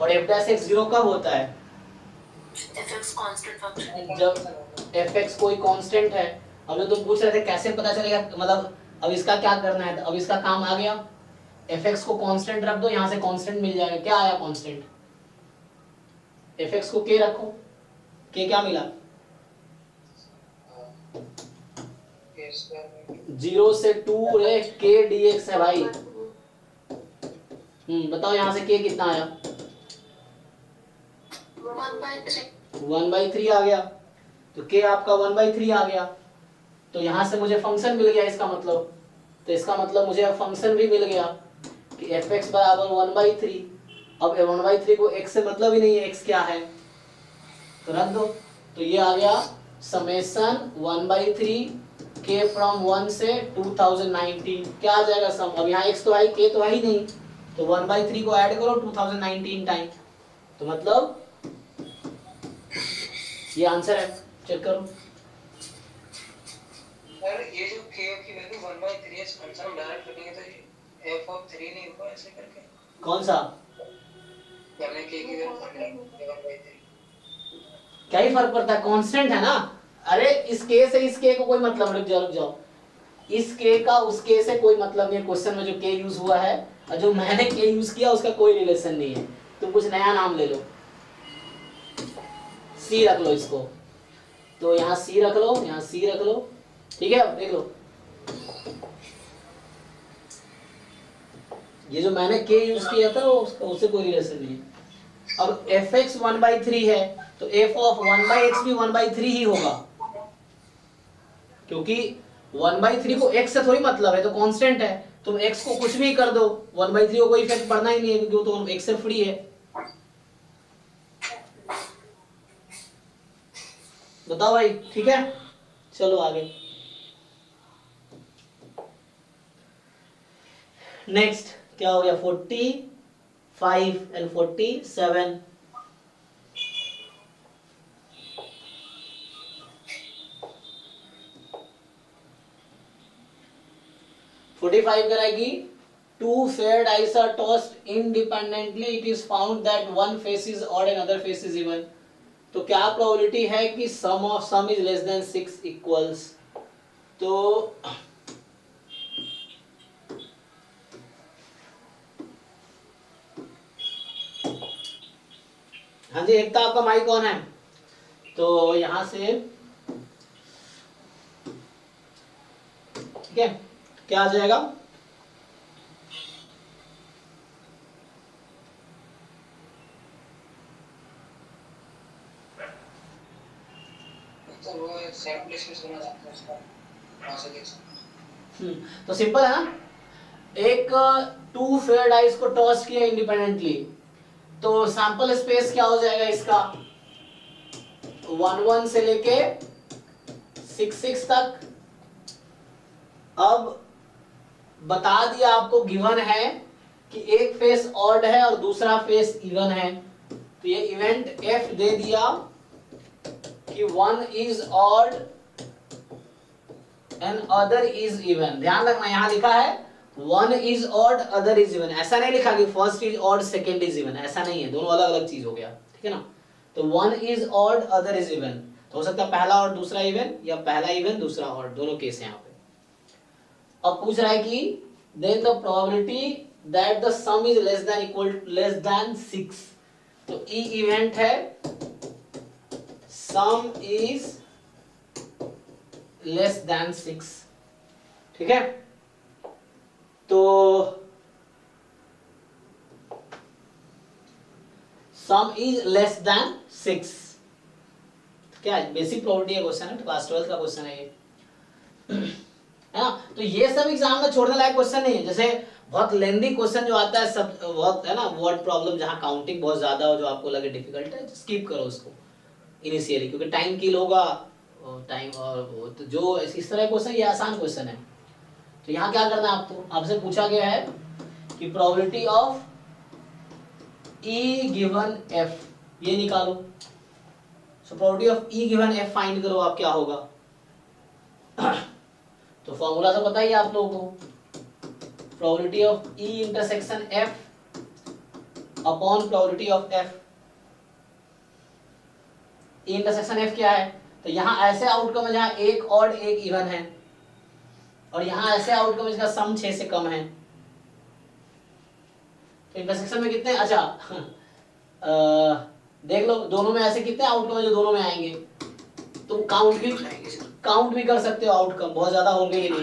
S1: और f डैश x 0 कब होता है?
S3: fx कांस्टेंट फंक्शन
S1: जब fx कोई कांस्टेंट है। अब जो तुम पूछ रहे थे कैसे पता चलेगा, मतलब अब इसका क्या करना है, अब इसका काम आ गया, fx को कांस्टेंट रख दो, यहाँ से कांस्टेंट मिल जाएगा। क्या आया कांस्टेंट? fx को k रखो, k क्या मिला? 0 से 2 रे k dx है भाई। बताओ यहाँ से k कितना आया? 1/3 आ गया, तो k आपका 1/3 आ गया। तो यहाँ से मुझे फंक्शन मिल गया इसका मतलब, तो इसका मतलब मुझे अब फंक्शन भी मिल गया कि fx बराबर 1/3। अब 1/3 को x से मतलब ही नहीं है, x क्या है, तो रख दो। तो ये आ गया समेशन 1/3 k फ्रॉम 1 से 2019। क्या आ जाएगा सम? अब यहाँ x तो है, k तो है ही नहीं, तो 1/3 को ऐड करो 2019 टाइम, तो मतलब ये आंसर है। चेक करो।
S2: सर ये जो k की वैल्यू 1/3 है, इस फंक्शन में डायरेक्ट रखेंगे तो ये f ऑफ 3 नहीं होगा ऐसे करके?
S1: कौन सा?
S2: हमने k की वैल्यू 1/3।
S1: क्या ही फर्क पड़ता है, कांस्टेंट है ना। अरे इस k से इस k को कोई मतलब, रुक जाओ, इस k का उस k से कोई मतलब नहीं है। क्वेश्चन में जो k यूज हुआ है और जो मैंने k यूज किया उसका कोई रिलेशन नहीं है। तुम कुछ नया नाम ले लो, c रख लो इसको, तो यहाँ c रख लो, यहाँ c रख लो, ठीक है। अब देख लो, ये जो मैंने k यूज किया था उसका उससे कोई रिलेशन नहीं है। अब fx 1/3 है, तो f ऑफ 1/x भी 1/3 ही होगा, क्योंकि 1/3 को x से थोड़ी मतलब है, तो कांस्टेंट है। तुम x को कुछ भी कर दो, 1/3 को कोई इफेक्ट पड़ना ही नहीं है, क्योंकि वो तो x से फ्री है। बताओ भाई, ठीक है। चलो आगे, नेक्स्ट क्या हो गया? 45 एंड 47। कराएगी, two paired ice are tossed independently, it is found that one face is odd and other face is even। तो क्या प्रोबेबिलिटी है कि sum of sum is less than 6 equals? तो हाँ जी, एकता आपका माइक ऑन है, तो यहां से ठीक है, क्या आ जाएगा?
S2: सर वो सेम प्लेस में सुना सकते हैं उसका, वहाँ से देख सकते हैं।
S1: तो सिंपल है ना, एक टू फेयर डाइस को टॉस किया इंडिपेंडेंटली, तो सैंपल स्पेस क्या हो जाएगा इसका 1 1 से लेके 6 6 तक। अब बता दिया आपको, गिवन है कि एक फेस ऑड है और दूसरा फेस इवन है, तो ये इवेंट एफ दे दिया कि one is odd and other is even. ध्यान रखना यहां लिखा है one is odd other is even, ऐसा नहीं लिखा कि first is odd second is even, ऐसा नहीं है, दोनों अलग अलग चीज हो गया, ठीक है ना। तो one is odd other is even, तो हो सकता है पहला और दूसरा इवन या पहला इवन दूसरा ऑड, दोनों केस है यहाँ पे। अब पूछ रहा है कि then the probability that the sum is less than 6, तो ई इवेंट है सम इज लेस देन 6, ठीक है। तो सम इज लेस देन 6, क्या बेसिक प्रोबेबिलिटी का क्वेश्चन है, क्लास 12 का क्वेश्चन है ये, है ना। तो ये सब एग्जाम में छोड़ने लायक क्वेश्चन नहीं है। जैसे बहुत लेंदी क्वेश्चन जो आता है सब बहुत, है ना, वर्ड प्रॉब्लम जहां काउंटिंग बहुत ज्यादा हो, जो आपको लगे डिफिकल्ट है, स्किप करो उसको इनिशियली, क्योंकि टाइम किल होगा टाइम, और तो जो इस तरह क्वेश्चन ये आसान क्वेश्चन है। तो यहाँ क्या करना है आपको, आपसे पूछा गया है कि probability of E given F, ये निकालो। So probability of E given F find करो, आप क्या होगा। तो फॉर्मूला तो पता ही है आप लोगों को, probability of E intersection F upon probability of F. E intersection F क्या है, तो यहाँ ऐसे आउटकम है जहां एक ऑड एक इवन है, और यहाँ ऐसे आउटकम है जिसका सम 6 से कम है। तो इंटरसेक्शन में कितने, अच्छा देख लो दोनों में ऐसे कितने आउटकम है जो दोनों में आएंगे, तुम काउंट भी कर सकते हो, आउटकम बहुत ज्यादा होंगे ही नहीं।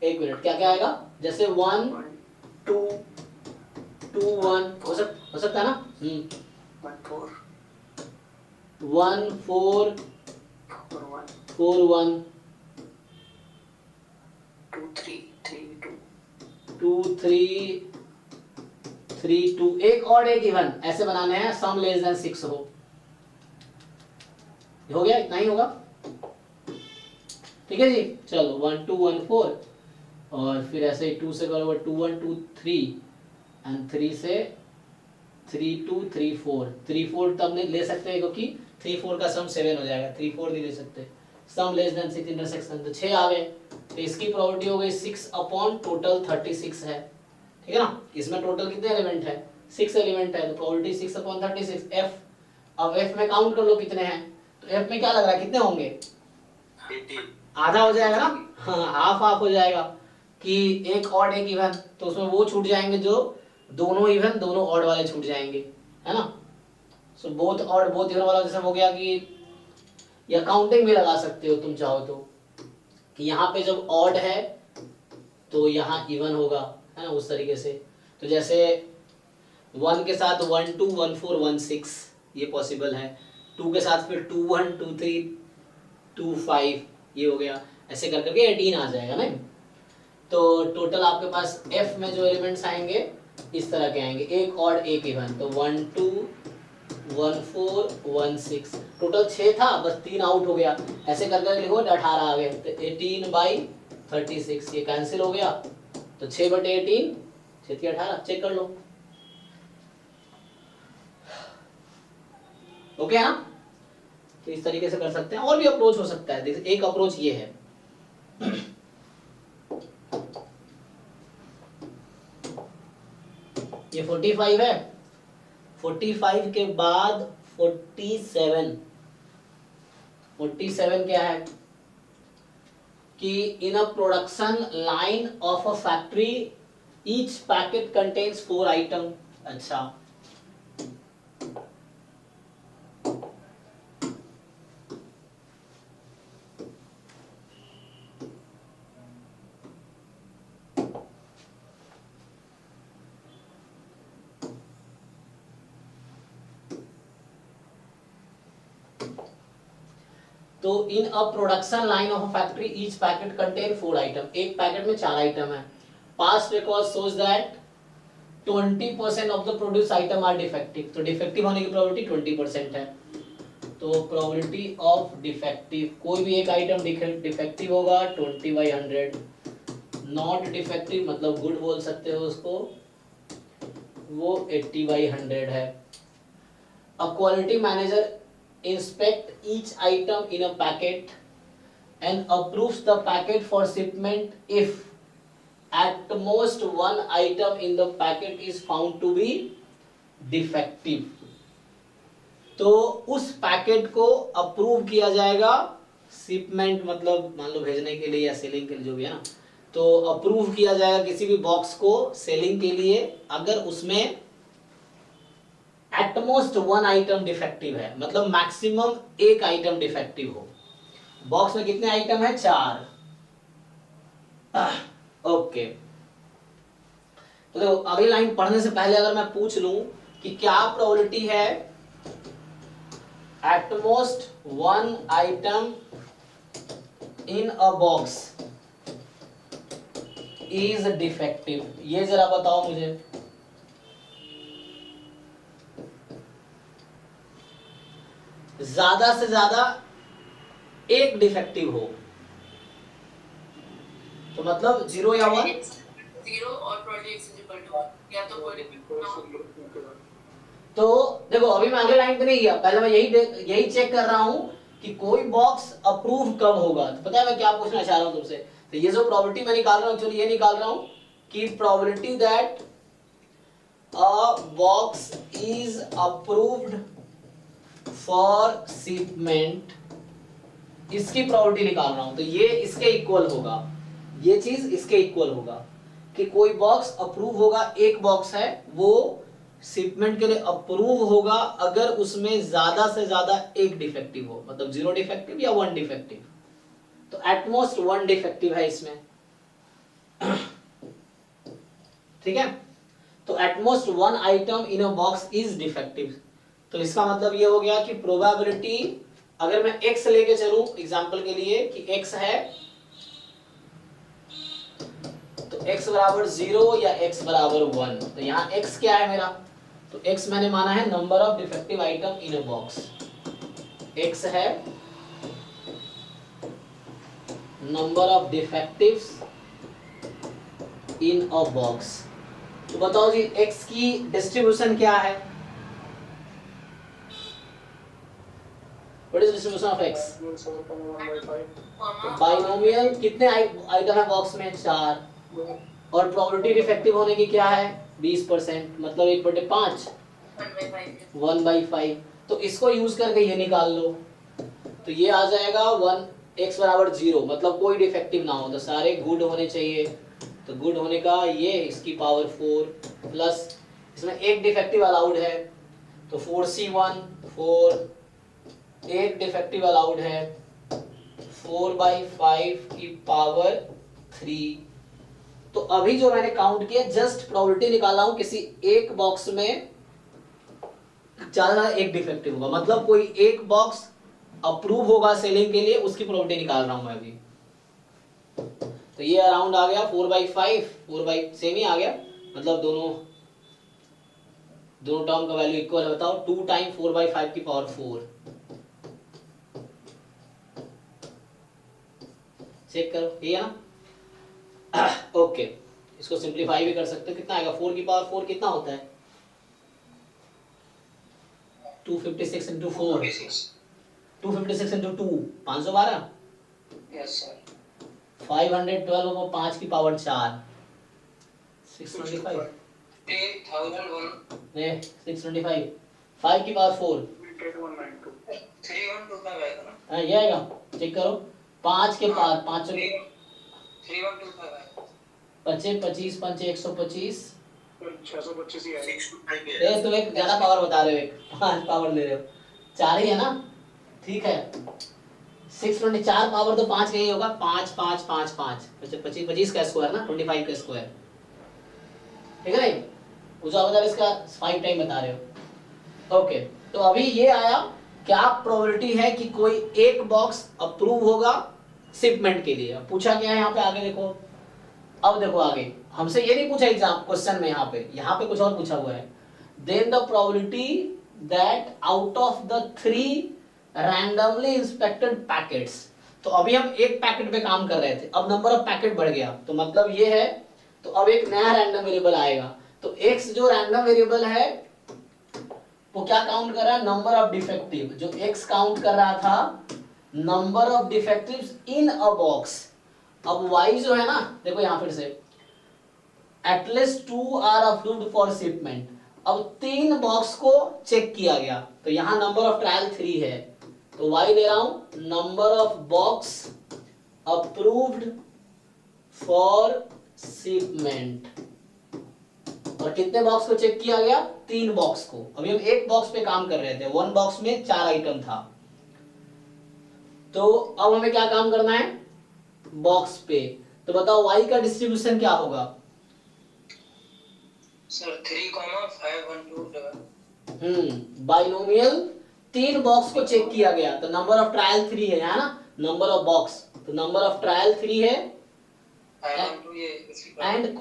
S1: एक मिनट, क्या क्या आएगा, जैसे 1 2 2 1 हो सकता है ना,
S6: 1 4
S1: 1 4 4 1
S6: 2 3 3 2
S1: 2 3 3 2, एक और एक इवन ऐसे बनाने हैं, सम लेस देन 6 हो गया, इतना ही होगा, ठीक है जी। चलो 1 2 1 4, और फिर ऐसे ही 2 से करो 2 1 2 3, एंड 3 से 3 2 3 4 3 4 तब नहीं ले सकते क्योंकि 3 4 का सम 7 हो जाएगा, 3 4 नहीं ले सकते। सम लेस देन 6 इंटरसेक्शन, तो 6 आ गए, तो इसकी प्रोबेबिलिटी हो गई 6 अपॉन टोटल 36 है, ठीक है ना। इसमें टोटल कितने एलिमेंट है, 6 एलिमेंट है, तो प्रोबेबिलिटी 6 अपॉन 36 एफ। अब एफ में काउंट कर लो कितने हैं, तो एफ में क्या लग रहा है कितने होंगे,
S4: 18।
S1: आधा हो जाएगा ना, हाँ हाफ हाफ हो जाएगा, कि एक ऑड एक इवन, तो उसमें वो छूट जाएंगे जो दोनों इवन दोनों ऑड वाले छूट जाएंगे, है ना। So both odd both even वाला जैसे हो गया कि, या काउंटिंग भी लगा सकते हो तुम चाहो तो, कि यहाँ पे जब ऑड है तो यहाँ इवन होगा, है ना, उस तरीके से। तो जैसे 1 के साथ 1 2 1 4 1 6 ये पॉसिबल है, 2 के साथ फिर 2 1 2 3 2 5 ये हो गया, ऐसे कर करके 18 आ जाएगा ना। तो टोटल आपके पास f में जो एलिमेंट्स आएंगे इस तरह के आएंगे, एक ऑड एक इवन, तो 1 2 1 4 1 6, टोटल 6 था, बस 3 आउट हो गया, ऐसे कर करके लिखो 18 आ गए, तो 18/36 ये कैंसिल हो गया, तो 6/18 6 18, चेक कर लो, ओके है ना। तो इस तरीके से कर सकते हैं, और भी अप्रोच हो सकता है, एक अप्रोच ये है। ये 45 है, 45 के बाद 47 क्या है कि in a production line of a factory each packet contains 4 item. अच्छा, तो in a production line of a factory each packet contain 4 item, एक पैकेट में 4 आइटम है। Past record shows that 20% of the produce item are defective, तो defective होने की probability 20% है। तो प्रोबेबिलिटी ऑफ डिफेक्टिव, कोई भी एक आइटम डिफेक्टिव होगा 20/100, नॉट डिफेक्टिव मतलब गुड बोल सकते हो उसको, वो 80/100 है। A quality manager inspect each item in a packet and approves the packet for shipment if at most one item in the packet is found to be defective। तो उस packet को अप्रूव किया जाएगा, शिपमेंट मतलब मान लो भेजने के लिए या सेलिंग के लिए जो भी है ना, तो अप्रूव किया जाएगा किसी भी बॉक्स को सेलिंग के लिए अगर उसमें एटमोस्ट वन आइटम डिफेक्टिव है, मतलब मैक्सिमम एक आइटम डिफेक्टिव हो। बॉक्स में कितने आइटम है? 4। ओके तो देखो अगली लाइन पढ़ने से पहले अगर मैं पूछ लूं कि क्या प्रोबेबिलिटी है at most one item in a box is defective, ये जरा बताओ मुझे। ज्यादा से ज्यादा एक डिफेक्टिव हो तो मतलब 0 या 1,
S6: 0 और प्रोडक्ट इज इक्वल टू 1, या तो कोई डिफेक्ट ना हो।
S1: तो देखो अभी मैं अगले लाइन पे नहीं गया, पहले मैं यही चेक कर रहा हूं कि कोई बॉक्स अप्रूव कब होगा। तो पता है मैं क्या पूछना चाह रहा हूं तुमसे, तो ये जो प्रोबेबिलिटी मैं निकाल रहा हूं एक्चुअली ये निकाल रहा हूं कि probability that a box is approved for shipment, इसकी प्रोबेबिलिटी निकाल रहा हूं। तो ये इसके इक्वल होगा, ये चीज इसके इक्वल होगा कि कोई बॉक्स अप्रूव होगा, एक बॉक्स है वो शिपमेंट के लिए अप्रूव होगा अगर उसमें ज्यादा से ज्यादा एक डिफेक्टिव हो, मतलब 0 डिफेक्टिव या 1 डिफेक्टिव। तो एटमोस्ट 1 डिफेक्टिव है इसमें, ठीक है। तो at most 1 item in a box is defective. तो इसका मतलब ये हो गया कि प्रोबेबिलिटी, अगर मैं x लेके चलूं एग्जांपल के लिए कि x है तो x बराबर 0 या x बराबर 1, तो यहाँ x क्या है मेरा, तो x मैंने माना है number of defective item in a box, x है number of defectives in a box. तो बताओ जी x की डिस्ट्रीब्यूशन क्या है, what is distribution of x? Binomial, कितने आइटम है बॉक्स में? 4, और प्रोबेबिलिटी डिफेक्टिव होने की क्या है? 20%, मतलब 1/5, 1/5। तो इसको यूज करके ये निकाल लो, तो ये आ जाएगा 1x बराबर 0, मतलब कोई डिफेक्टिव ना हो, तो सारे गुड होने चाहिए। तो गुड होने का ये इसकी पावर 4 प्लस इसमें एक डिफेक्टिव अलाउड है तो 4c1 4, एक डिफेक्टिव अलाउड है 4/5 की पावर 3। तो अभी जो मैंने काउंट किया जस्ट प्रोबेबिलिटी निकाला हूं किसी एक बॉक्स में ज्यादा एक डिफेक्टिव होगा, मतलब कोई एक बॉक्स अप्रूव होगा सेलिंग के लिए, उसकी प्रोबेबिलिटी निकाल रहा हूं मैं अभी। तो ये अराउंड आ गया 4/5, 4 सेम ही आ गया, मतलब दोनों टर्म का वैल्यू इक्वल है। बताओ 2 टाइम 4/5 की पावर 4, चेक करो ये है ना। ओके इसको सिंप्लीफाई भी कर सकते हो, कितना आएगा 4 की पावर 4 कितना होता है? 256 into 4, 256 into 2 512,
S2: yes sir
S1: 512 over 5 की पावर 4 625,
S2: 3001
S1: नहीं 625, 5 की पावर 4
S2: 3125 आएगा ना,
S1: हाँ ये आएगा, चेक करो 5 के पावर 5
S2: 3125 आएगा,
S1: 25 25 5 125,
S7: 625 ही आएगा।
S4: 625
S1: ए तुम एक ज्यादा पावर बता रहे हो, एक 5 पावर ले रहे हो, 4 ही है ना, ठीक है 624 पावर तो 5 का ही होगा, 5 5 5 5 25 का स्क्वायर ना, 25 का स्क्वायर, ठीक है नहीं, उस आप इसका 5 टाइम बता रहे हो। ओके तो अभी ये आया क्या प्रोबेबिलिटी है कि कोई एक बॉक्स अप्रूव होगा शिपमेंट के लिए। पूछा क्या है यहाँ पे, आगे देखो। अब देखो आगे हमसे ये नहीं पूछा एग्जाम क्वेश्चन में, यहाँ पे कुछ और पूछा हुआ है। Then the probability that out of the 3 randomly inspected packets, तो अभी हम एक पैकेट पे काम कर रहे थे, अब नंबर ऑफ पैकेट बढ़ गया, तो मतलब ये है, तो अब एक नया रैंडम वेरिएबल आएगा। तो x जो रैंडम वेरिएबल है वो क्या काउंट कर रहा है, नंबर ऑफ डिफेक्टिव। जो x काउंट कर रहा था number of defectives in a box. अब y जो है ना, देखो यहां फिर से at least 2 are approved for shipment. अब 3 बॉक्स को चेक किया गया, तो यहां नंबर ऑफ ट्रायल 3 है, तो y ले रहा हूं number of box approved for shipment. और कितने बॉक्स को चेक किया गया, 3 बॉक्स को। अभी हम एक बॉक्स पे काम कर रहे थे, 1 बॉक्स में 4 आइटम था। तो अब हमें क्या काम करना है, बॉक्स पे। तो बताओ y का डिस्ट्रीब्यूशन क्या होगा।
S2: सर 3, 5, 1, 2
S1: बाइनोमियल 3 बॉक्स को चेक किया गया, तो नंबर ऑफ ट्रायल 3 है ना, नंबर ऑफ बॉक्स, तो नंबर ऑफ ट्रायल 3 है। एंड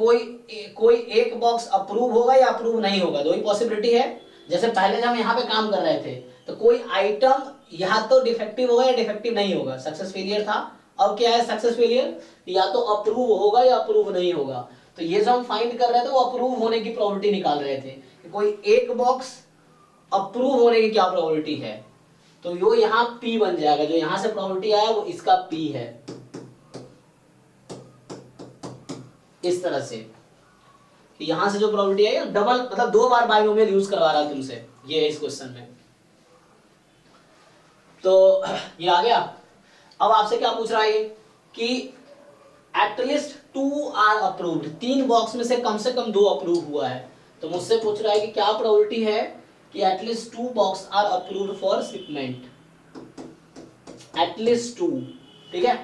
S1: कोई एक बॉक्स अप्रूव होगा या अप्रूव नहीं होगा, दो ही पॉसिबिलिटी है। जैसे पहले जब हम यहाँ पे काम कर रहे थे, तो कोई आइटम या तो डिफेक्टिव होगा या डिफेक्टिव नहीं होगा, सक्सेस फेलियर था। अब क्या है सक्सेस फेलियर, या तो अप्रूव होगा या अप्रूव नहीं होगा। तो ये जो हम फाइंड कर रहे थे वो अप्रूव होने की प्रोबेबिलिटी निकाल रहे थे कि कोई एक बॉक्स अप्रूव होने की क्या प्रोबेबिलिटी है। तो यो यहाँ P बन जाएगा, जो यहाँ से प्रोबेबिलिटी आया वो इसका P है, इस तरह से कि यहां से जो प्रोबेबिलिटी आई डबल, मतलब 2 बार बाइनोमियल यूज करवा रहा है तुमसे, ये है इस क्वेश्चन में। तो ये आ गया। अब आपसे क्या पूछ रहा है ये कि एटलीस्ट 2 आर अप्रूव्ड, 3 बॉक्स में से कम 2 अप्रूव हुआ है। तो मुझसे पूछ रहा है कि क्या प्रोबेबिलिटी है कि at least 2 box are approved for shipment, at least 2, ठीक है।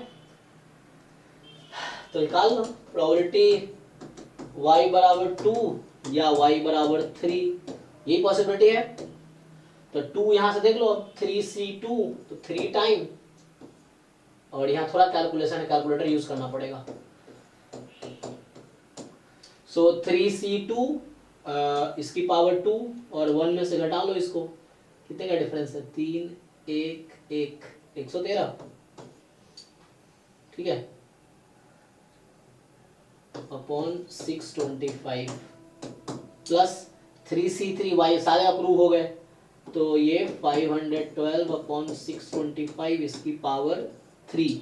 S1: तो निकाल लो प्रोबेबिलिटी y बराबर 2 या y बराबर 3, यही पॉसिबिलिटी है। तो 2 यहां से देख लो, 3c2 तो 3 टाइम, और यहाँ थोड़ा कैलकुलेशन है, कैलकुलेटर यूज करना पड़ेगा। सो 3c2 इसकी पावर 2 और 1 में से घटा लो इसको, कितने का डिफरेंस है, 3 1 1 113, ठीक है, अपॉन 625 प्लस 3c3y सारे अप्रूव हो गए, तो ये 512 अपॉन 625 इसकी पावर 3।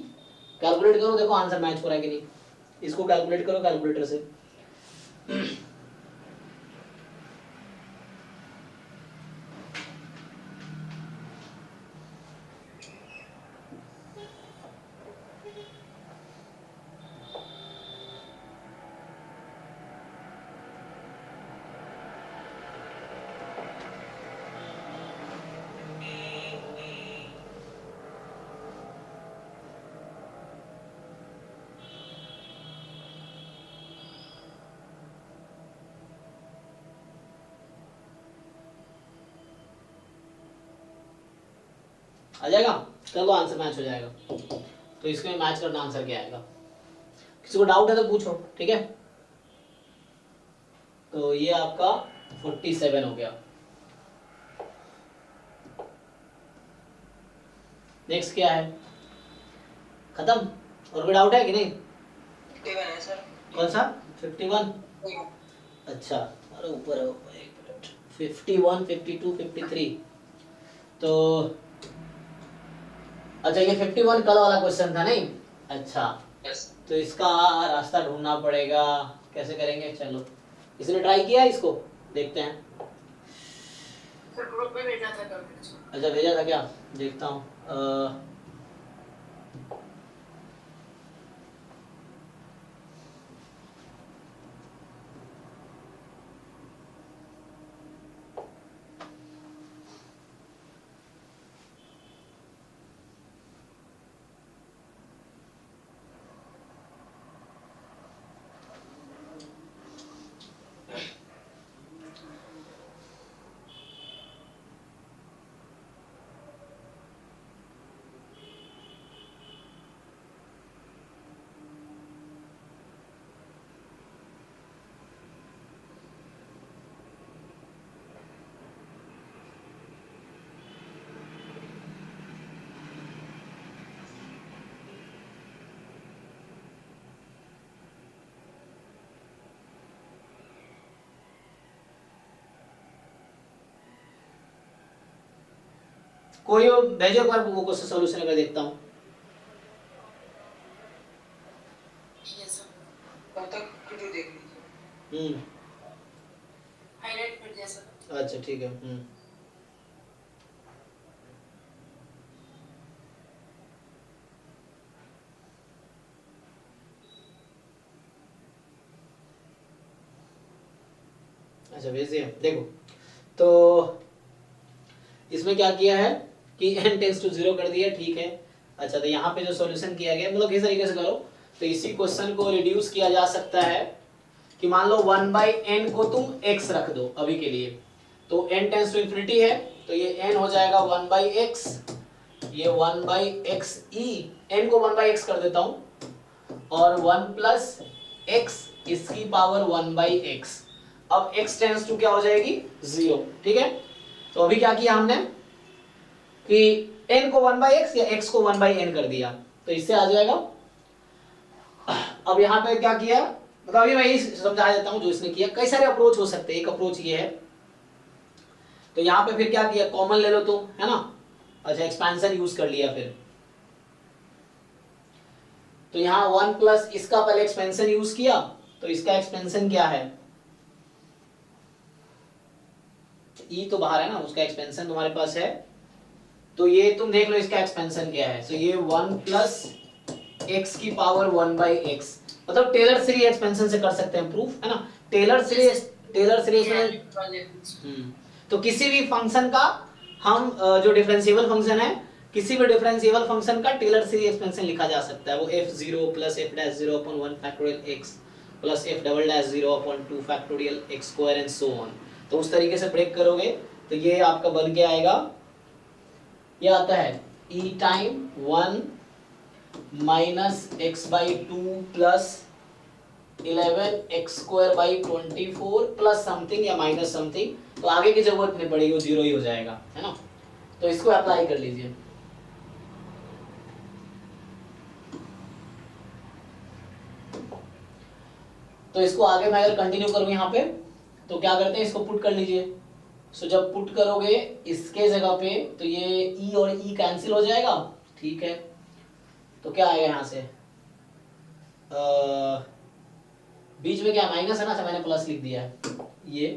S1: कैलकुलेट करो, देखो आंसर मैच हो रहा है कि नहीं, इसको कैलकुलेट करो कैलकुलेटर से। आ जाएगा, कर लो, आंसर मैच हो जाएगा। तो इसमें मैच करना आंसर क्या आएगा, किसी को डाउट है तो पूछो, ठीक है। तो ये आपका 47 हो गया। नेक्स्ट क्या है, खत्म, और कोई डाउट है कि नहीं।
S2: 51 है सर।
S1: कौन सा 51, अच्छा, अरे ऊपर है, 51 52 53। तो अच्छा ये 51 कल वाला क्वेश्चन था नहीं, अच्छा तो इसका रास्ता ढूंढना पड़ेगा, कैसे करेंगे, चलो इसने ट्राई किया इसको, देखते हैं।
S6: सर ग्रुप में भेजा था कल।
S1: अच्छा भेजा था क्या, देखता हूँ। कोई और भेजो एक बार वो क्वेश्चन सॉल्यूशन कर देखता हूँ।
S6: ठीक है सर,
S2: तब तक वीडियो देख लीजिए।
S6: हाईलाइट कर दिया सर।
S1: अच्छा ठीक है। अच्छा भेज दिया। देखो तो इसमें क्या किया है कि n टेंस टू 0 कर दिया, ठीक है। अच्छा तो यहाँ पे जो सॉल्यूशन किया गया मतलब किस तरीके से करो तो इसी क्वेश्चन को रिड्यूस किया जा सकता है कि मान लो 1/n को तुम x रख दो अभी के लिए, तो n टेंस टू इंफिनिटी है तो ये n हो जाएगा 1/x, ये 1/x e, n को 1/x कर देता हूँ और 1 प्लस x इसकी पावर 1/x। अब x टेंस टू क्या हो जाएगी 0, ठीक है। तो अभी क्या किया हमने कि n को 1/x या x को 1/n कर दिया, तो इससे आ जाएगा। अब यहाँ पे क्या किया मतलब अभी मैं यही समझा देता हूँ जो इसने किया। कई सारे अप्रोच हो सकते हैं, एक अप्रोच ये है। तो यहाँ पे फिर क्या किया, कॉमन ले लो तुम, है ना। अच्छा एक्सपेंशन यूज कर लिया फिर, तो यहाँ 1 प्लस इसका पहले एक्सपेंशन यूज किया, तो इसका एक्सपेंशन क्या है e तो बाहर है ना, उसका एक्सपेंशन तुम्हारे पास है। तो ये तुम देख लो इसका एक्सपेंशन क्या है। तो ये 1 प्लस x की पावर 1/x, मतलब टेलर सीरीज एक्सपेंशन से कर सकते हैं प्रूफ, है ना। टेलर सीरीज में तो किसी भी फंक्शन का हम जो डिफरेंशिएबल फंक्शन है, किसी भी डिफरेंशिएबल फंक्शन का टेलर सीरीज एक्सपेंशन लिखा जा सकता है। वो f0 plus f'0 upon 1 factorial x plus f'0 upon 2 factorial x square and so on. तो उस तरीके से ब्रेक करोगे तो ये आपका बन के आएगा, ये आता है e time 1 minus x/2 plus 11x square by 24 plus something या माइनस समथिंग। तो आगे की जरूरत नहीं पड़ेगी, वो 0 ही हो जाएगा, है ना। तो इसको अप्लाई कर लीजिए। तो इसको आगे मैं अगर कंटिन्यू करूं यहाँ पे तो क्या करते हैं, इसको पुट कर लीजिए। सो जब पुट करोगे इसके जगह पे तो ये e और e कैंसिल हो जाएगा, ठीक है। तो क्या आएगा यहाँ से, बीच में क्या माइनस है ना, अच्छा मैंने प्लस लिख दिया है ये,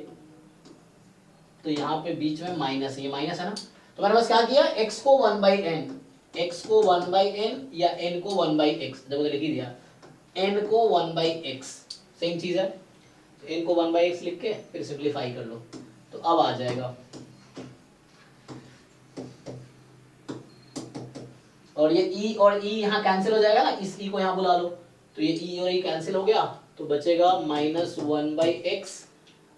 S1: तो यहाँ पे बीच में माइनस है, ये माइनस है ना। तो मैंने बस क्या किया, x को 1/n, x को 1/n या n को 1/x, जब लिख ही दिया n को 1/x, सेम चीज है। तो n को 1/x लिख के फिर सिंप्लीफाई कर लो, तो अब आ जाएगा। और ये e और e यहाँ कैंसिल हो जाएगा ना, इस e को यहाँ बुला लो, तो ये e और e कैंसिल हो गया, तो बचेगा -1/x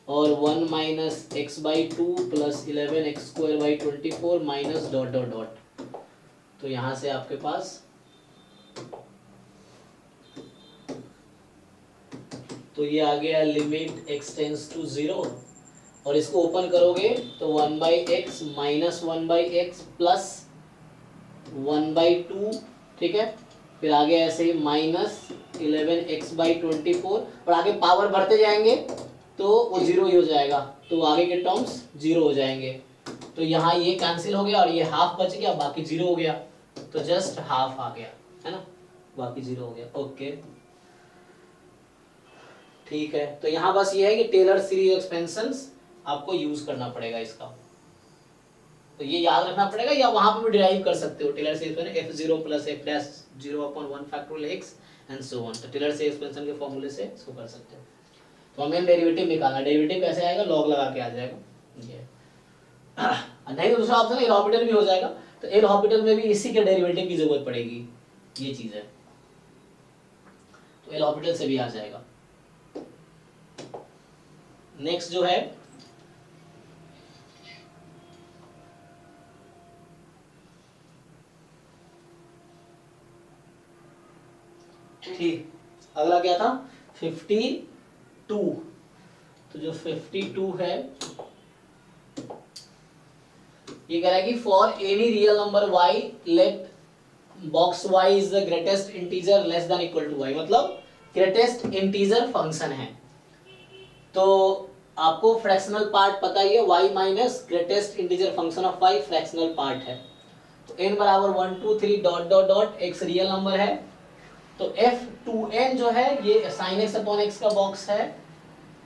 S1: और 1 minus x/2 plus 11x square by 24 minus dot dot dot. तो यहाँ से आपके पास तो ये आ गया लिमिट x टेंस टू 0, और इसको ओपन करोगे तो 1/x माइनस 1/x प्लस 1/2, ठीक है। फिर आगे ऐसे ही माइनस 11x/24, और आगे पावर बढ़ते जाएंगे तो वो 0 ही हो जाएगा, तो आगे के टर्म्स 0 हो जाएंगे। तो यहाँ ये कैंसिल हो गया और ये हाफ बच गया, बाकी 0 हो गया, तो जस्ट हाफ आ गया, है ना, बाकी 0 हो गया। ओके ठीक है। तो यहाँ बस ये है कि टेलर सीरीज एक्सपेंशंस आपको यूज करना पड़ेगा इसका, तो ये याद रखना पड़ेगा, या वहां पे भी डिराइव कर सकते हो टेलर सीरीज में f0 plus f'0 upon 1 factorial x and so on. तो टेलर सीरीज एक्सपेंशन के फॉर्मूले से इसको कर सकते हो। तो हमें डेरिवेटिव निकालना, डेरिवेटिव कैसे आएगा, लॉग लगा के आ जाएगा ये। नहीं तो दूसरा ऑप्शन एल ऑर्बिटल भी हो जाएगा, तो एल ऑर्बिटल में भी इसी के डेरिवेटिव की जरूरत पड़ेगी, ये चीज है। तो एल ऑर्बिटल से भी आ जाएगा। नेक्स्ट जो है ठीक, अगला क्या था 52। तो जो 52 है ये कह रहा है कि for any real number y let box y is the greatest integer less than equal to y, मतलब ग्रेटेस्ट इंटीजर फंक्शन है। तो आपको फ्रैक्शनल पार्ट पता ही है, y minus greatest integer function of y fractional part है। तो n बराबर 1 2 3 dot dot dot x real number है, तो f2n जो है ये sin x अपॉन x का बॉक्स है,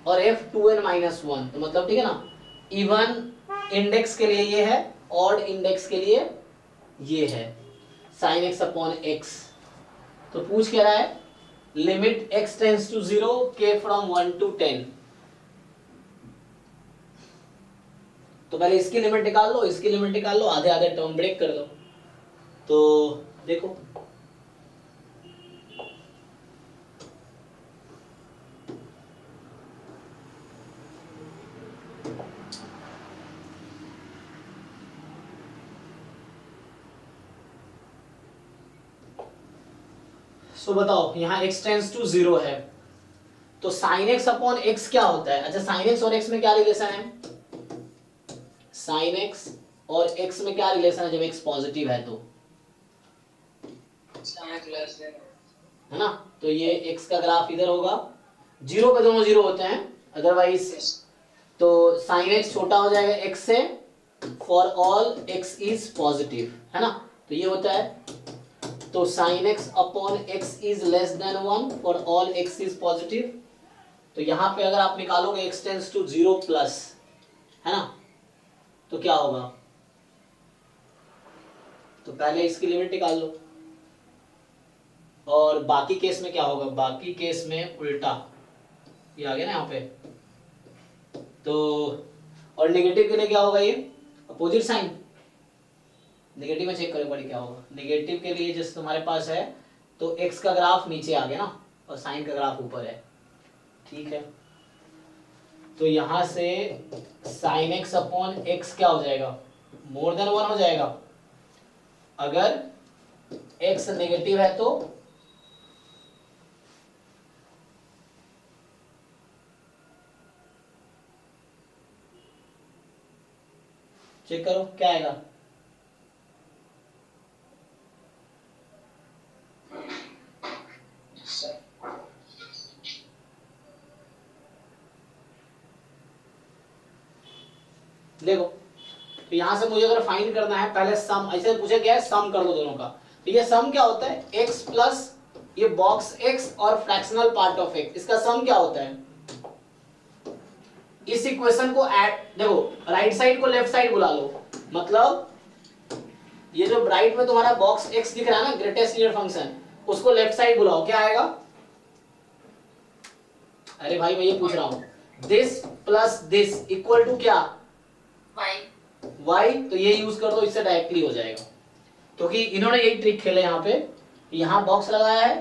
S1: और f2n माइनस 1, तो मतलब ठीक है ना, इवन इंडेक्स के लिए ये है, ऑड इंडेक्स के लिए ये है sin x अपॉन x। तो पूछ क्या रहा है, limit x tends to 0 k from 1 to 10। तो पहले इसकी लिमिट निकाल लो, इसकी लिमिट निकाल लो, आधे आधे टर्म ब्रेक कर लो। तो देखो सो बताओ, यहाँ x टेंस टू 0 है, तो sin x अपॉन x क्या होता है? अच्छा, sin x और x में क्या रिलेशन है? sin x और x में क्या रिलेशन है जब x पॉजिटिव है तो? है ना, तो ये x का ग्राफ इधर होगा, 0 पे दोनों 0 होते हैं, अदरवाइज तो sin x छोटा हो जाएगा x से for all x is positive, है ना, तो ये होता है, तो sin x upon x is less then 1 for all x is positive. तो यहाँ पे अगर आप निकालोगे x टेंस टू 0 प्लस, है ना, तो क्या होगा? तो पहले इसकी लिमिट निकाल लो, और बाकी केस में क्या होगा? बाकी केस में उल्टा, ये आ गया ना यहाँ पे, तो और नेगेटिव के लिए क्या होगा? ये अपोजिट साइन, नेगेटिव में चेक करो बड़ी क्या होगा। नेगेटिव के लिए जैसे तुम्हारे पास है तो x का ग्राफ नीचे आ गया ना, और साइन का ग्राफ ऊपर है, ठीक है, तो यहां से sin x अपॉन x क्या हो जाएगा? मोर देन 1 हो जाएगा। अगर x नेगेटिव है तो चेक करो क्या आएगा। देखो, तो यहां से मुझे अगर फाइंड करना है, पहले सम, ऐसे पूछा गया है सम कर दो दोनों का, तो ये सम क्या होता है? x प्लस ये बॉक्स x और फ्रैक्शनल पार्ट ऑफ x, इसका सम क्या होता है? इस इक्वेशन को ऐड, देखो राइट साइड को लेफ्ट साइड बुला लो, मतलब ये जो राइट में तुम्हारा बॉक्स x दिख रहा है ना, ग्रेटेस्ट लीनियर फंक्शन, उसको लेफ्ट साइड बुलाओ, क्या आएगा? अरे भाई मैं ये पूछ रहा हूं, this plus this equal to क्या? y, तो ये यूज कर दो, इससे डायरेक्टली हो जाएगा, क्योंकि इन्होंने यही ट्रिक खेला यहाँ पे, यहाँ बॉक्स लगाया है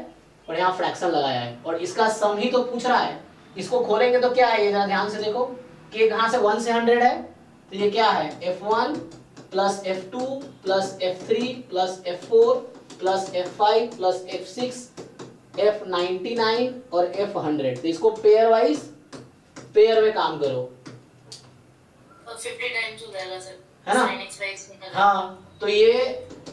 S1: और यहाँ फ्रैक्शन लगाया है, और इसका सम ही तो पूछ रहा है। इसको खोलेंगे तो क्या है, ये जरा ध्यान से देखो कि कहाँ से 1 से 100 है, तो ये क्या है? f1 plus f2 plus f3 plus f4 plus f5 plus f6 f99 और f100, तो इसको पेयर वाइज पेयर में काम करो,
S6: 50 टाइम्स हो जाएगा सर,
S1: है ना?
S6: sin x by x निकल
S1: हाँ, तो ये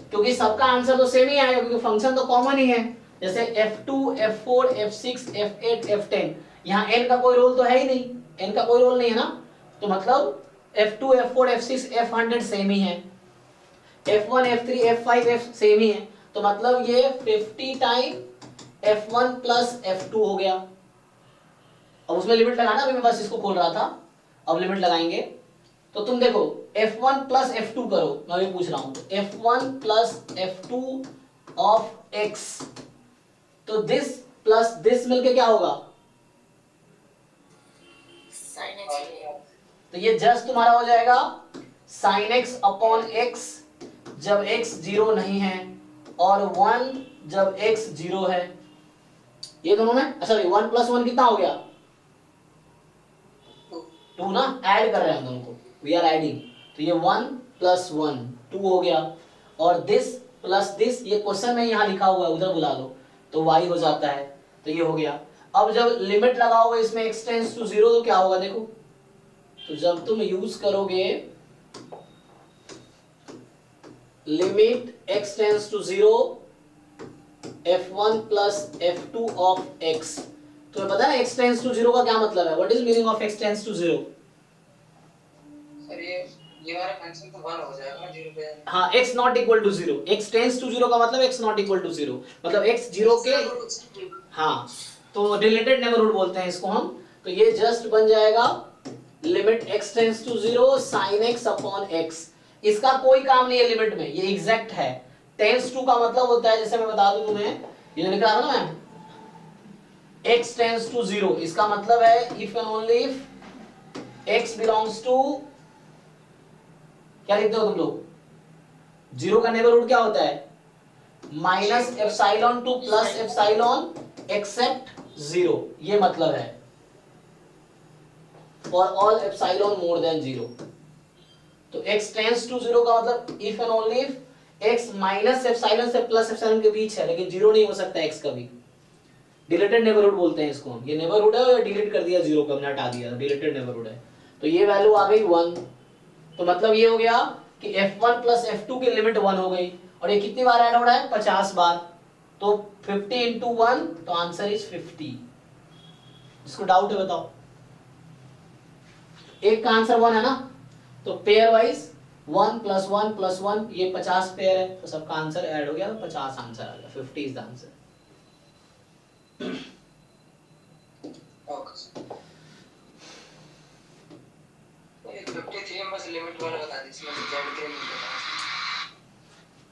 S1: क्योंकि सबका आंसर तो सेम ही आएगा, क्योंकि फंक्शन तो कॉमन ही है, जैसे f2 f4 f6 f8 f10, यहाँ n का कोई रोल तो है ही नहीं, n का कोई रोल नहीं है ना, तो मतलब f2 f4 f6 f100 same ही है, f1 f3 f5 f same ही है, तो मतलब ये 50 टाइम f1 प्लस f2 हो गया। अब उसमें लिमिट लगाना, अभी मैं बस इसको खोल रहा था, अब लिमिट लगाएंगे, तो तुम देखो f1 प्लस f2 करो, मैं अभी पूछ रहा हूं, तो f1 plus f2 of x, तो दिस प्लस दिस मिलके क्या होगा?
S6: sin x by
S1: तो ये जस्ट तुम्हारा हो जाएगा sin x अपॉन x जब x 0 नहीं है, और 1 जब x 0 है, ये दोनों में सॉरी 1 प्लस 1 कितना हो गया? 2 ना, ऐड कर रहे हैं दोनों को, वी आर एडिंग, तो ये 1 प्लस 1 2 हो गया, और दिस प्लस दिस, ये क्वेश्चन में यहाँ लिखा हुआ है, उधर बुला लो, तो y हो जाता है, तो ये हो गया। अब जब लिमिट लगाओगे इसमें x टेंस टू 0, तो क्या होगा देखो, तो जब तुम यूज करोगे limit x tends to 0 f1 plus f2 of x, तो पता है x टेंस टू 0 का क्या मतलब है? What is meaning of x tends to 0?
S2: Sir ये ये वाला फंक्शन तो 1 हो जाएगा ना 0 पे।
S1: हाँ, x not equal to 0, x tends to 0 का मतलब x नॉट इक्वल टू 0, मतलब x 0 के, हाँ, तो रिलेटेड नेबरहुड बोलते हैं इसको हम। तो ये जस्ट बन जाएगा limit x tends to 0 sin x upon x। इसका कोई काम नहीं है लिमिट में, ये एग्जैक्ट है। टेंड्स टू का मतलब होता है, जैसे मैं बता दूं तुम्हें, ये लिख रहा था ना मैम, x टेंड्स टू 0, इसका मतलब है if and only if x belongs to, क्या लिखते हो तुम लोग, 0 का नेबरहुड क्या होता है, minus epsilon to plus epsilon except 0, ये मतलब है for all epsilon more than 0। तो x टेंड्स टू 0 का मतलब if and only if x minus epsilon से प्लस एप्सिलॉन के बीच है, लेकिन 0 नहीं हो सकता x कभी। डिलीटेड नेबरहुड बोलते हैं इसको हम। ये नेबरहुड है, डिलीट कर दिया 0 को, हमने हटा दिया, डिलीटेड नेबरहुड है। तो ये वैल्यू आ गई 1, तो मतलब ये हो गया कि f1 प्लस f2 की लिमिट 1 हो गई, और ये कितनी बार ऐड हो रहा है, 50 बार, तो 50 इंटू 1, तो आंसर इज 50। जिसको डाउट है बताओ। एक का आंसर 1 है ना, तो पेयर वाइज 1 प्लस 1 प्लस 1, ये 50 पेयर है, तो सबका आंसर ऐड हो गया, तो 50 आंसर आ गया, 50 इज द आंसर।
S2: ये 53 में बस लिमिट वाला बता दी, इसमें से z के नहीं बता।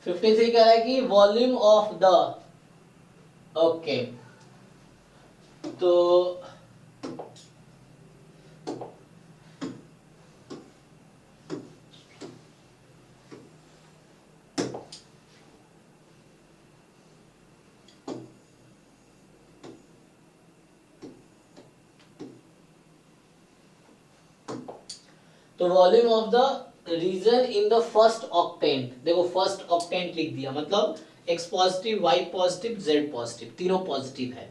S1: 53 कह रहा है कि वॉल्यूम ऑफ द, ओके, तो volume of the region in the first octant, देखो फर्स्ट ऑक्टेंट लिख दिया, मतलब x positive, y positive, z positive, तीनों पॉजिटिव है।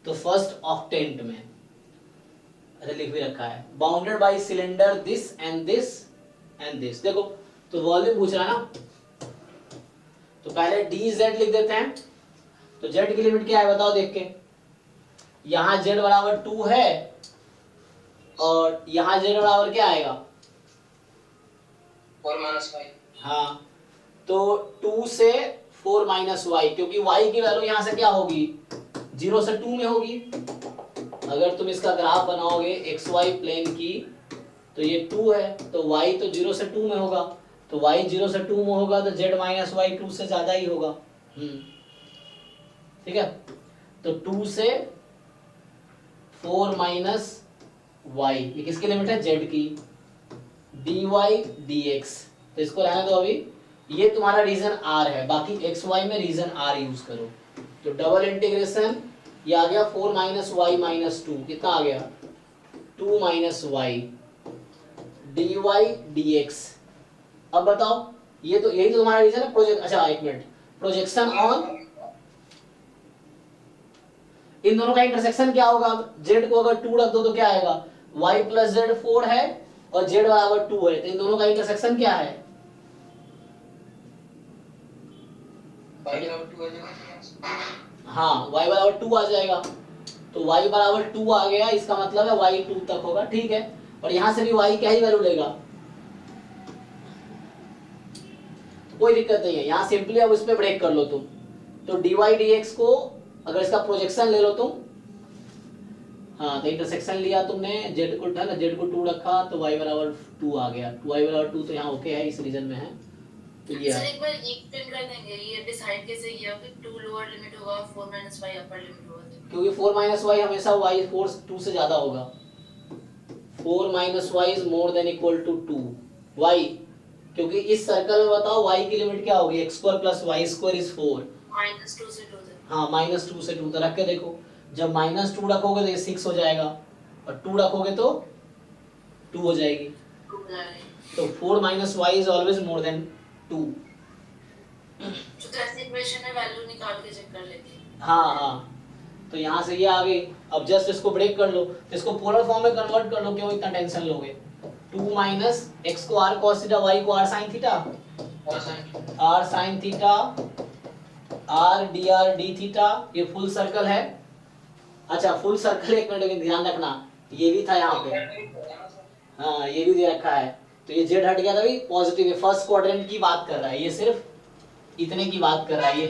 S1: तो फर्स्ट ऑक्टेंट में लिख भी रखा है, bounded by cylinder this and this and this. देखो तो वॉल्यूम पूछ रहा है ना, तो पहले dz लिख देते हैं। तो z की लिमिट क्या है बताओ देख के, यहां z बराबर 2 है, और यहां z बराबर क्या आएगा,
S2: 4 माइनस 5।
S1: हाँ, तो 2 से 4 माइनस y, क्योंकि y की वैल्यू यहां से क्या होगी, 0 से 2 में होगी। अगर तुम इसका ग्राफ बनाओगे xy प्लेन की, तो ये 2 है, तो y तो 0 से 2 में होगा, तो y 0 से 2 में होगा, तो z माइनस y 2 से ज्यादा ही होगा। ठीक है, तो 2 से 4 माइनस y, ये किसकी लिमिट है, z की, dy dx। तो इसको रहने दो अभी, ये तुम्हारा रीजन r है, बाकी xy में रीजन r यूज करो। तो डबल इंटीग्रेशन, ये आ गया 4 माइनस वाई माइनस 2, कितना आ गया, 2 माइनस वाई dy dx। अब बताओ, ये तो यही तो तुम्हारा रीजन है, प्रोजेक्ट, अच्छा एक मिनट, प्रोजेक्शन ऑन, इन दोनों का इंटरसेक्शन क्या होगा, z को अगर 2 रख दो तो क्या आएगा, y प्लस z 4 है और z बराबर 2 है, तो इन दोनों का इंटरसेक्शन क्या है, हाँ y बराबर 2 आ जाएगा। तो y बराबर 2 आ गया, इसका मतलब है y 2 तक होगा, ठीक है। और यहां से भी y क्या ही वैल्यू लेगा, तो कोई दिक्कत नहीं है, यहां सिंपली अब इस पे ब्रेक कर लो तुम। तो dy dx को अगर इसका प्रोजेक्शन ले लो तुम, हाँ तो इंटरसेक्शन लिया तुमने, z को है ना, z को 2 रखा तो y बराबर 2 आ गया, 2y बराबर 2 तो यहाँ ओके है, इस रीजन में है। तो ये
S6: सर एक बार ये एक्सप्लेन कर देंगे, ये डिसाइड कैसे किया कि 2 लोअर लिमिट होगा 4 माइनस y अपर लिमिट होगा,
S1: क्योंकि 4 माइनस वाई हमेशा y 4 2 से ज्यादा होगा, 4 minus y is more than equal to 2 y, क्योंकि इस सर्कल में बताओ y की लिमिट क्या होगी, x square plus y square is 4,
S6: -2 से 2 तक।
S1: हाँ -2 से 2 तक रख के देखो, जब -2 रखोगे तो ये 6 हो जाएगा, और 2 रखोगे तो 2 हो जाएगी। तो 4 minus y is always more than 2।
S6: तो ऐसे इक्वेशन में वैल्यू निकाल के चेक कर लेते हैं।
S1: हाँ, तो यहाँ से ये आ गई। अब जस्ट इसको ब्रेक कर लो, तो इसको पोलर फॉर्म में कन्वर्ट कर लो, क्यों इतना टेंशन लोगे। 2 माइनस x को r cos थीटा, y को r sin theta, r sin theta, r dr d theta, ये फुल सर्कल है। अच्छा फुल सर्कल, एक मिनट ध्यान रखना, ये भी था यहाँ पे, हाँ ये भी दे रखा है, तो ये जेड हट गया था भाई, पॉजिटिव है, फर्स्ट क्वाड्रेंट की बात कर रहा है ये, सिर्फ इतने की बात कर रहा है ये,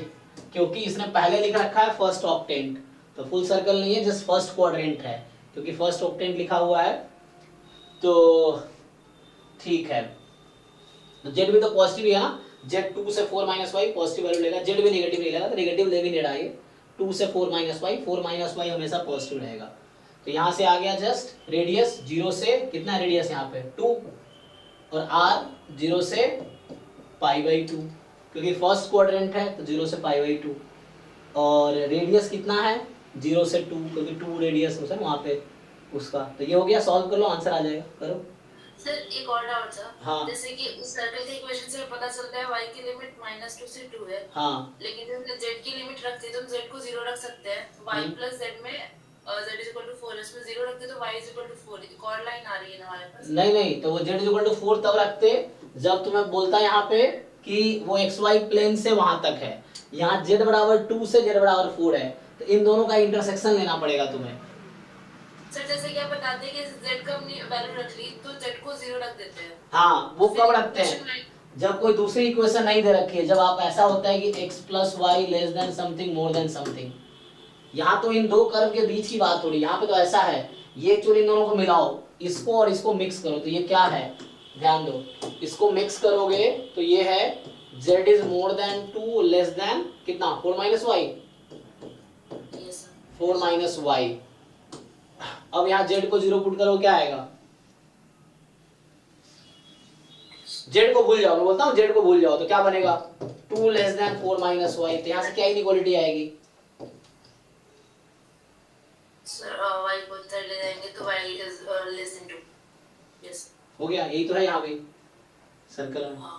S1: क्योंकि इसने पहले लिख रखा है फर्स्ट ऑक्टेंट, तो फुल सर्कल नहीं है, जस्ट फर्स्ट क्वाड्रेंट है, क्योंकि फर्स्ट ऑक्टेंट लिखा हुआ है। तो ठीक है, तो जेड भी तो पॉजिटिव है ना, जेड 2 से 4 माइनस वाई पॉजिटिव वैल्यू लेगा, जेड भी नेगेटिव नहीं लेगा, तो नेगेटिव ले भी नहीं रहा है, 2 से 4 माइनस वाई, 4 माइनस वाई हमेशा पॉजिटिव रहेगा। तो यहाँ से आ गया जस्ट रेडियस 0 से कितना रेडियस यहाँ पे 2, और r 0 से π/2, क्योंकि फर्स्ट क्वाड्रेंट है तो 0 से π/2, और रेडियस कितना है 0 से 2, क्योंकि 2 रेडियस है वहाँ पे उसका। तो ये हो गया, सॉल्व कर लो, आंसर आ जाएगा, करो।
S6: सर एक और डाउट था,
S1: हाँ।
S6: जैसे कि उस सर्कल के इक्वेशन से पता चलता है y की लिमिट -2 से 2 है,
S1: हाँ,
S6: लेकिन जब हमने z की लिमिट रखते हैं तो हम z को 0 रख सकते हैं, y प्लस z में z इज इक्वल टू 4, इसमें 0 रखते तो y इज इक्वल टू 4, एक और लाइन आ रही है ना हमारे पास।
S1: नहीं, तो वो z इक्वल टू 4 तब रखते जब तुम्हें बोलता है यहाँ पे कि वो xy प्लेन से वहां तक है, यहाँ z बराबर 2 से z बराबर 4 है, तो इन दोनों का इंटरसेक्शन लेना पड़ेगा तुम्हें।
S6: सर जैसे कि आप बताते हैं कि z का हमने वैल्यू रख ली तो z को 0 रख देते हैं।
S1: हाँ, वो कब रखते हैं, जब कोई दूसरी इक्वेशन नहीं दे रखी है, जब आप ऐसा होता है कि x plus y less than something more than something, यहाँ तो इन दो कर्व के बीच की बात हो रही है, यहाँ पे तो ऐसा है, ये एक्चुअली इन दोनों को मिलाओ, इसको और इसको मिक्स करो, तो ये क्या है, ध्यान दो, इसको मिक्स करोगे तो ये है z is more than 2 less than कितना 4 minus y,
S6: yes sir.
S1: 4 minus y. अब यहाँ z को 0 पुट करो, क्या आएगा, z को भूल जाओ, मैं बोलता हूँ z को भूल जाओ, तो क्या बनेगा 2 लेस देन 4 माइनस वाई, तो यहाँ से क्या इनइक्वालिटी आएगी,
S6: सर y को इधर ले जाएंगे तो y is less then 2, yes
S1: हो गया, यही तो है यहाँ पे सर्कल में।
S6: हां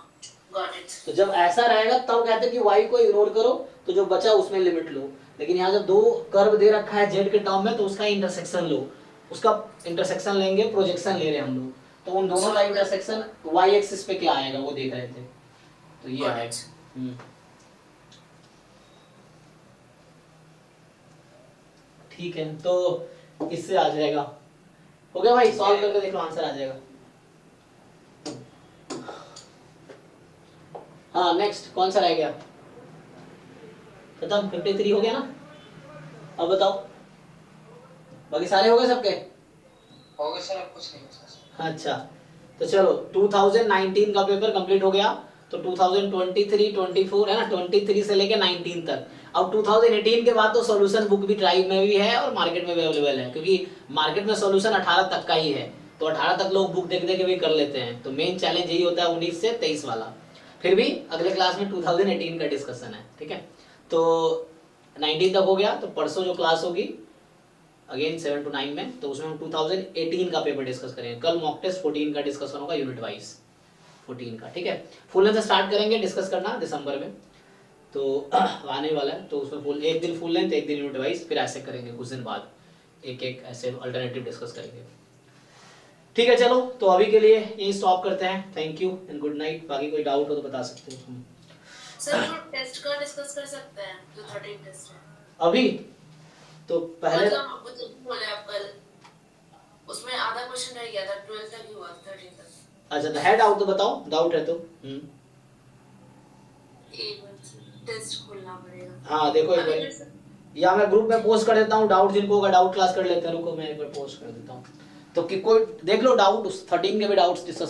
S6: गॉट इट।
S1: तो जब ऐसा रहेगा तब कहते हैं कि y को इग्नोर करो, तो जो बचा उसमें लिमिट लो, लेकिन यहाँ जब दो कर्व दे रखा है z के टर्म में, तो उसका इंटरसेक्शन लो, उसका इंटरसेक्शन लेंगे, प्रोजेक्शन ले रहे हैं हम लोग, तो उन दोनों का इंटरसेक्शन y एक्सिस पे क्या आएगा वो देख रहे थे, तो ये आएगा। ठीक है, तो इससे आ जाएगा, हो गया भाई, सॉल्व करके देख लो, आंसर आ जाएगा। हाँ, नेक्स्ट कौन सा रह गया, खत्म, 53 हो गया ना। अब बताओ, बाकी सारे हो गए सबके,
S2: हो गए सर, अब कुछ नहीं बचा।
S1: अच्छा, तो चलो 2019 का पेपर कंप्लीट हो गया, तो 2023, 24 है ना, 23 से लेके 19 तक। अब 2018 के बाद तो सॉल्यूशन बुक भी ड्राइव में भी है और मार्केट में भी अवेलेबल है, क्योंकि मार्केट में सॉल्यूशन 18 तक का ही है, तो 18 तक लोग बुक देख के भी कर लेते हैं, तो मेन चैलेंज यही होता है 19 से 23 वाला। फिर भी अगले क्लास में 2018 का डिस्कशन है, ठीक है। तो 19 तक हो गया, तो परसों जो क्लास होगी अगेन 7 to 9 में, तो उसमें हम 2018 का पेपर डिस्कस करेंगे। कल मॉक टेस्ट 14 का डिस्कशन होगा यूनिट वाइज 14 का, ठीक है। फुल लेंथ स्टार्ट करेंगे डिस्कस करना दिसंबर में, तो आने वाला है, तो उसमें फुल एक दिन फुल लेंथ, एक दिन यूनिट वाइज, फिर ऐसे करेंगे कुछ दिन बाद, एक एक ऐसे अल्टरनेटिव डिस्कस करेंगे, ठीक है। चलो, तो अभी के लिए यही स्टॉप करते हैं, thank you and good night. बाकी कोई डाउट हो तो बता सकते हो तुम।
S6: सर वो टेस्ट का डिस्कस कर सकते हैं जो 13 टेस्ट है
S1: अभी तो पहले
S6: मतलब वो जो बोले आप कल, उसमें आधा क्वेश्चन रह गया था, 12 तक ही हुआ, 13 तक।
S1: अच्छा, तो है डाउट तो बताओ, डाउट है तो
S6: एक मिनट टेस्ट खोलना पड़ेगा।
S1: हाँ देखो एक बार, या मैं ग्रुप में पोस्ट कर देता हूँ, डाउट जिनको होगा डाउट क्लास कर लेते हैं, रुको मैं एक बार पोस्ट कर देता हूँ, तो कि कोई देख लो डाउट, उस 13 के भी डाउट्स डिस्कस